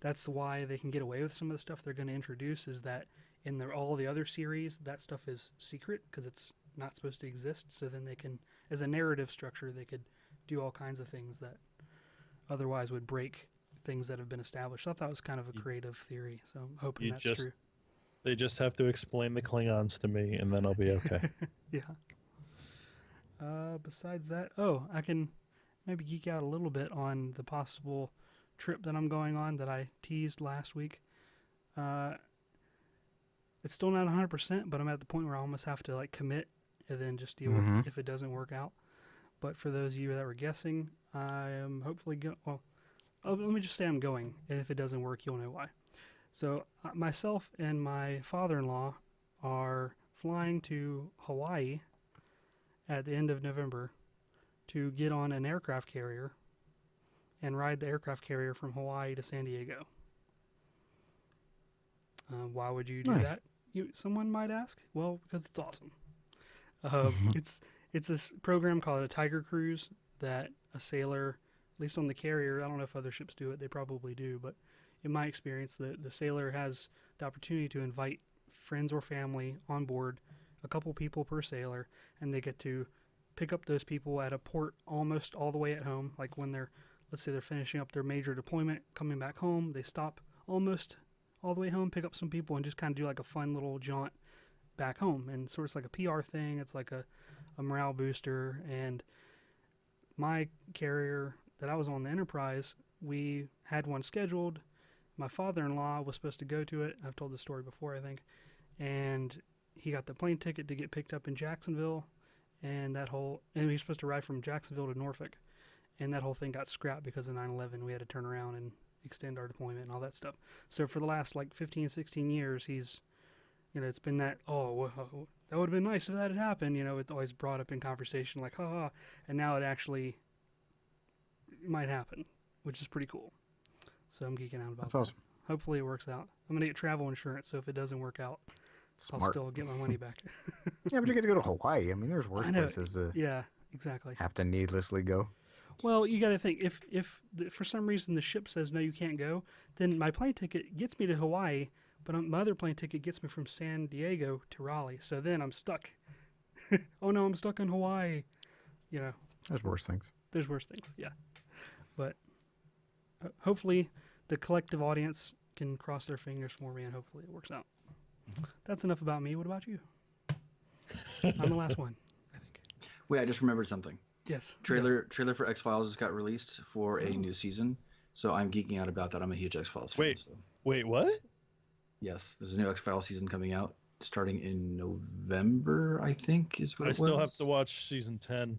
that's why they can get away with some of the stuff they're going to introduce. Is that in all the other series, that stuff is secret because it's not supposed to exist. So then they can, as a narrative structure, they could do all kinds of things that otherwise would break things that have been established. I thought that was kind of a creative theory, so I'm hoping that's true. They just have to explain the Klingons to me, and then I'll be okay. Yeah. Besides that, I can maybe geek out a little bit on the possible trip that I'm going on that I teased last week. It's still not 100%, but I'm at the point where I almost have to like commit and then just deal with if it doesn't work out. But for those of you that were guessing, I am hopefully let me just say I'm going, and if it doesn't work, you'll know why. So myself and my father-in-law are flying to Hawaii at the end of November to get on an aircraft carrier and ride the aircraft carrier from Hawaii to San Diego. Why would you do that? Someone might ask. Well, because it's awesome. It's a program called a Tiger Cruise that a sailor, at least on the carrier, I don't know if other ships do it, they probably do, but in my experience, the sailor has the opportunity to invite friends or family on board, a couple people per sailor, and they get to pick up those people at a port almost all the way at home. Like when let's say they're finishing up their major deployment, coming back home, they stop almost all the way home, pick up some people, and just kind of do like a fun little jaunt back home. And sort of like a PR thing. It's like a morale booster. And my carrier that I was on, the Enterprise, we had one scheduled. My father-in-law was supposed to go to it. I've told this story before, I think. And he got the plane ticket to get picked up in Jacksonville. And he was supposed to ride from Jacksonville to Norfolk. And that whole thing got scrapped because of 9/11. We had to turn around and extend our deployment and all that stuff. So for the last like 15, 16 years, he's, it's been that, that would have been nice if that had happened. It's always brought up in conversation like, and now it actually might happen, which is pretty cool. So I'm geeking out about that. Awesome. Hopefully it works out. I'm going to get travel insurance, so if it doesn't work out, I'll still get my money back. Yeah, but you get to go to Hawaii. I mean, there's worse places to exactly. have to needlessly go. Well, you got to think, if for some reason the ship says, no, you can't go, then my plane ticket gets me to Hawaii, but my other plane ticket gets me from San Diego to Raleigh. So then I'm stuck. Oh, no, I'm stuck in Hawaii. There's worse things. There's worse things, yeah. But hopefully the collective audience can cross their fingers for me, and hopefully it works out. That's enough about me. What about you? I'm the last one, I think. Wait, I just remembered something. Yes. Trailer for X-Files just got released for a new season, so I'm geeking out about that. I'm a huge X-Files fan. Wait, what? Yes, there's a new X-Files season coming out starting in November, I think is what it was. I still have to watch season 10.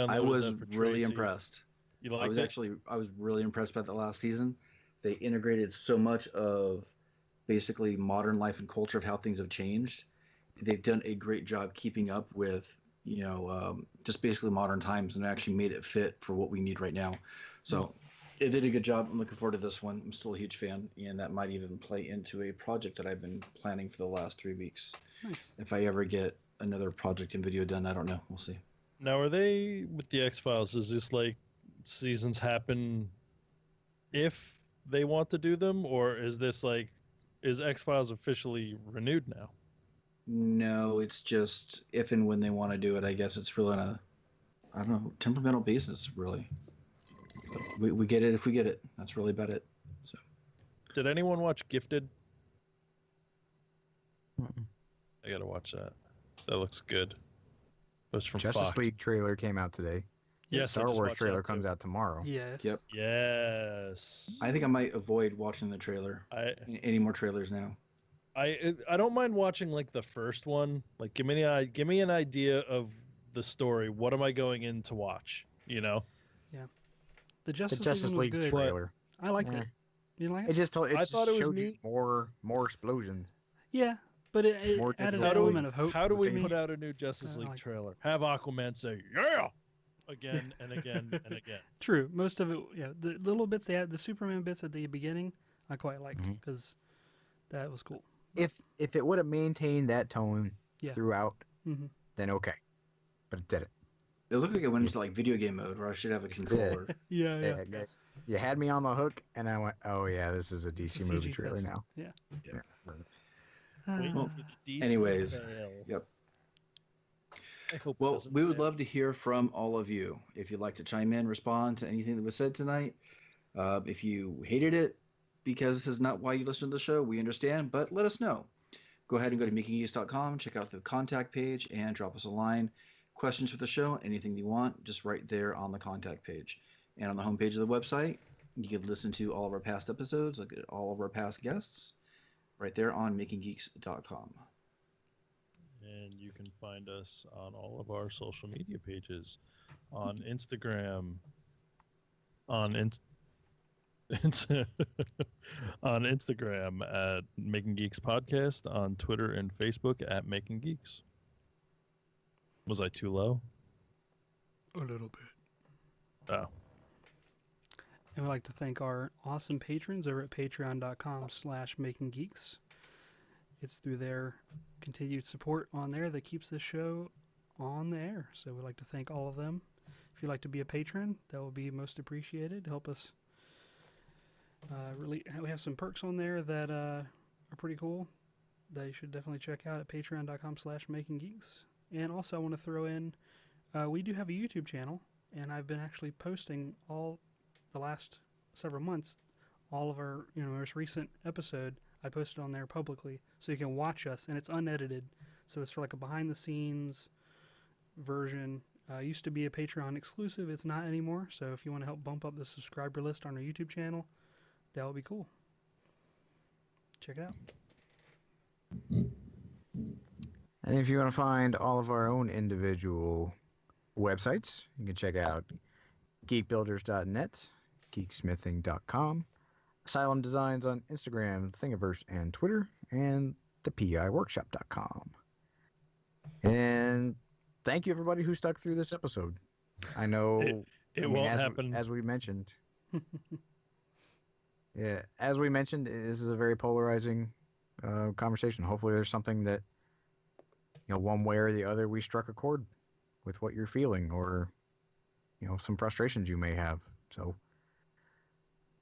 I was really impressed. You liked it? I was really impressed by the last season. They integrated so much of basically modern life and culture of how things have changed. They've done a great job keeping up with just basically modern times, and actually made it fit for what we need right now. So it did a good job. I'm looking forward to this one. I'm still a huge fan, and that might even play into a project that I've been planning for the last 3 weeks. Nice. If I ever get another project and video done, I don't know. We'll see. Now, are they, with the X-Files, is this like seasons happen if they want to do them, or is this like, is X-Files officially renewed now? No, it's just if and when they want to do it. I guess it's really on a, temperamental basis, really. We get it if we get it. That's really about it. So, did anyone watch Gifted? I gotta watch that. That looks good. It was from Justice Fox. League trailer came out today. Yes, Star Wars trailer comes out tomorrow. Yes. Yep. Yes. I think I might avoid watching the trailer. Any more trailers now? I don't mind watching like the first one. Like, give me an idea of the story. What am I going in to watch? Yeah. The Justice League was good. trailer. I liked it. You like it? I thought it was neat. More explosions. Yeah, but it added an element of hope. How do we put out a new Justice League trailer? Have Aquaman say "Yeah" again and again and again. True. Most of it, the little bits they had, the Superman bits at the beginning, I quite liked because that was cool. If it would have maintained that tone throughout, then okay, but it didn't. It looked like it went into like video game mode where I should have a controller. Yeah. You had me on the hook, and I went, "Oh yeah, this is a DC movie trailer fest. now." Yeah. Well, anyways, yep. I hope it Well, doesn't we would fail. love to hear from all of you. If you'd like to chime in, respond to anything that was said tonight. If you hated it because this is not why you listen to the show, we understand, but let us know. Go ahead and go to makinggeeks.com, check out the contact page, and drop us a line. Questions for the show, anything you want, just right there on the contact page. And on the homepage of the website, you can listen to all of our past episodes, look at all of our past guests, right there on makinggeeks.com. And you can find us on all of our social media pages, on Instagram, on on Instagram at Making Geeks Podcast, on Twitter and Facebook at Making Geeks. Was I too low? A little bit. Oh. And we'd like to thank our awesome patrons over at patreon.com/makinggeeks. It's through their continued support on there that keeps this show on the air. So we'd like to thank all of them. If you'd like to be a patron, that will be most appreciated. Help us. We have some perks on there that are pretty cool that you should definitely check out at patreon.com/makinggeeks. And also I want to throw in, we do have a YouTube channel, and I've been actually posting all the last several months, all of our most recent episode. I posted on there publicly, so you can watch us, and it's unedited. So it's for like a behind-the-scenes version. Used to be a Patreon exclusive. It's not anymore. So if you want to help bump up the subscriber list on our YouTube channel, that would be cool. Check it out. And if you want to find all of our own individual websites, you can check out geekbuilders.net, geeksmithing.com, Asylum Designs on Instagram, Thingiverse, and Twitter, and thepiworkshop.com. And thank you, everybody who stuck through this episode. I know it won't happen. As we mentioned. Yeah, as we mentioned, this is a very polarizing conversation. Hopefully there's something that, one way or the other, we struck a chord with what you're feeling, or, some frustrations you may have. So,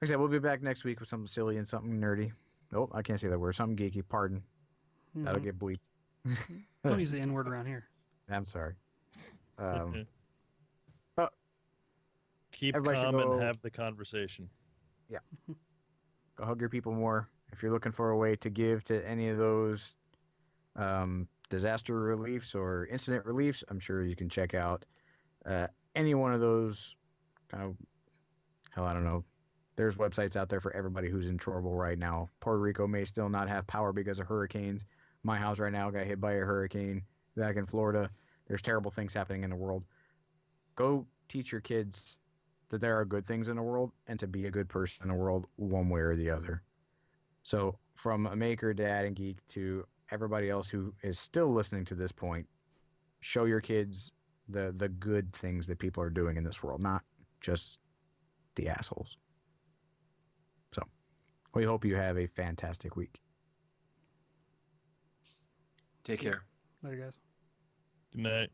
like I said, we'll be back next week with something silly and something nerdy. Oh, I can't say that word. Something geeky. Pardon. Mm-hmm. That'll get bleeped. Don't use the N-word around here. I'm sorry. Keep calm and have the conversation. Yeah. Go hug your people more. If you're looking for a way to give to any of those disaster reliefs or incident reliefs, I'm sure you can check out any one of those kind of, I don't know. There's websites out there for everybody who's in trouble right now. Puerto Rico may still not have power because of hurricanes. My house right now got hit by a hurricane. Back in Florida, there's terrible things happening in the world. Go teach your kids that there are good things in the world and to be a good person in the world one way or the other. So from a maker, dad, and geek to everybody else who is still listening to this point, show your kids the good things that people are doing in this world, not just the assholes. So we hope you have a fantastic week. Take care. Later, guys. Good night.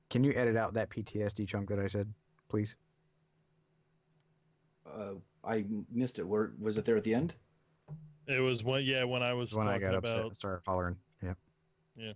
Can you edit out that PTSD chunk that I said, please? I missed it. Was it there at the end? It was when I was When I talking got about upset and started hollering. Yeah. Yeah.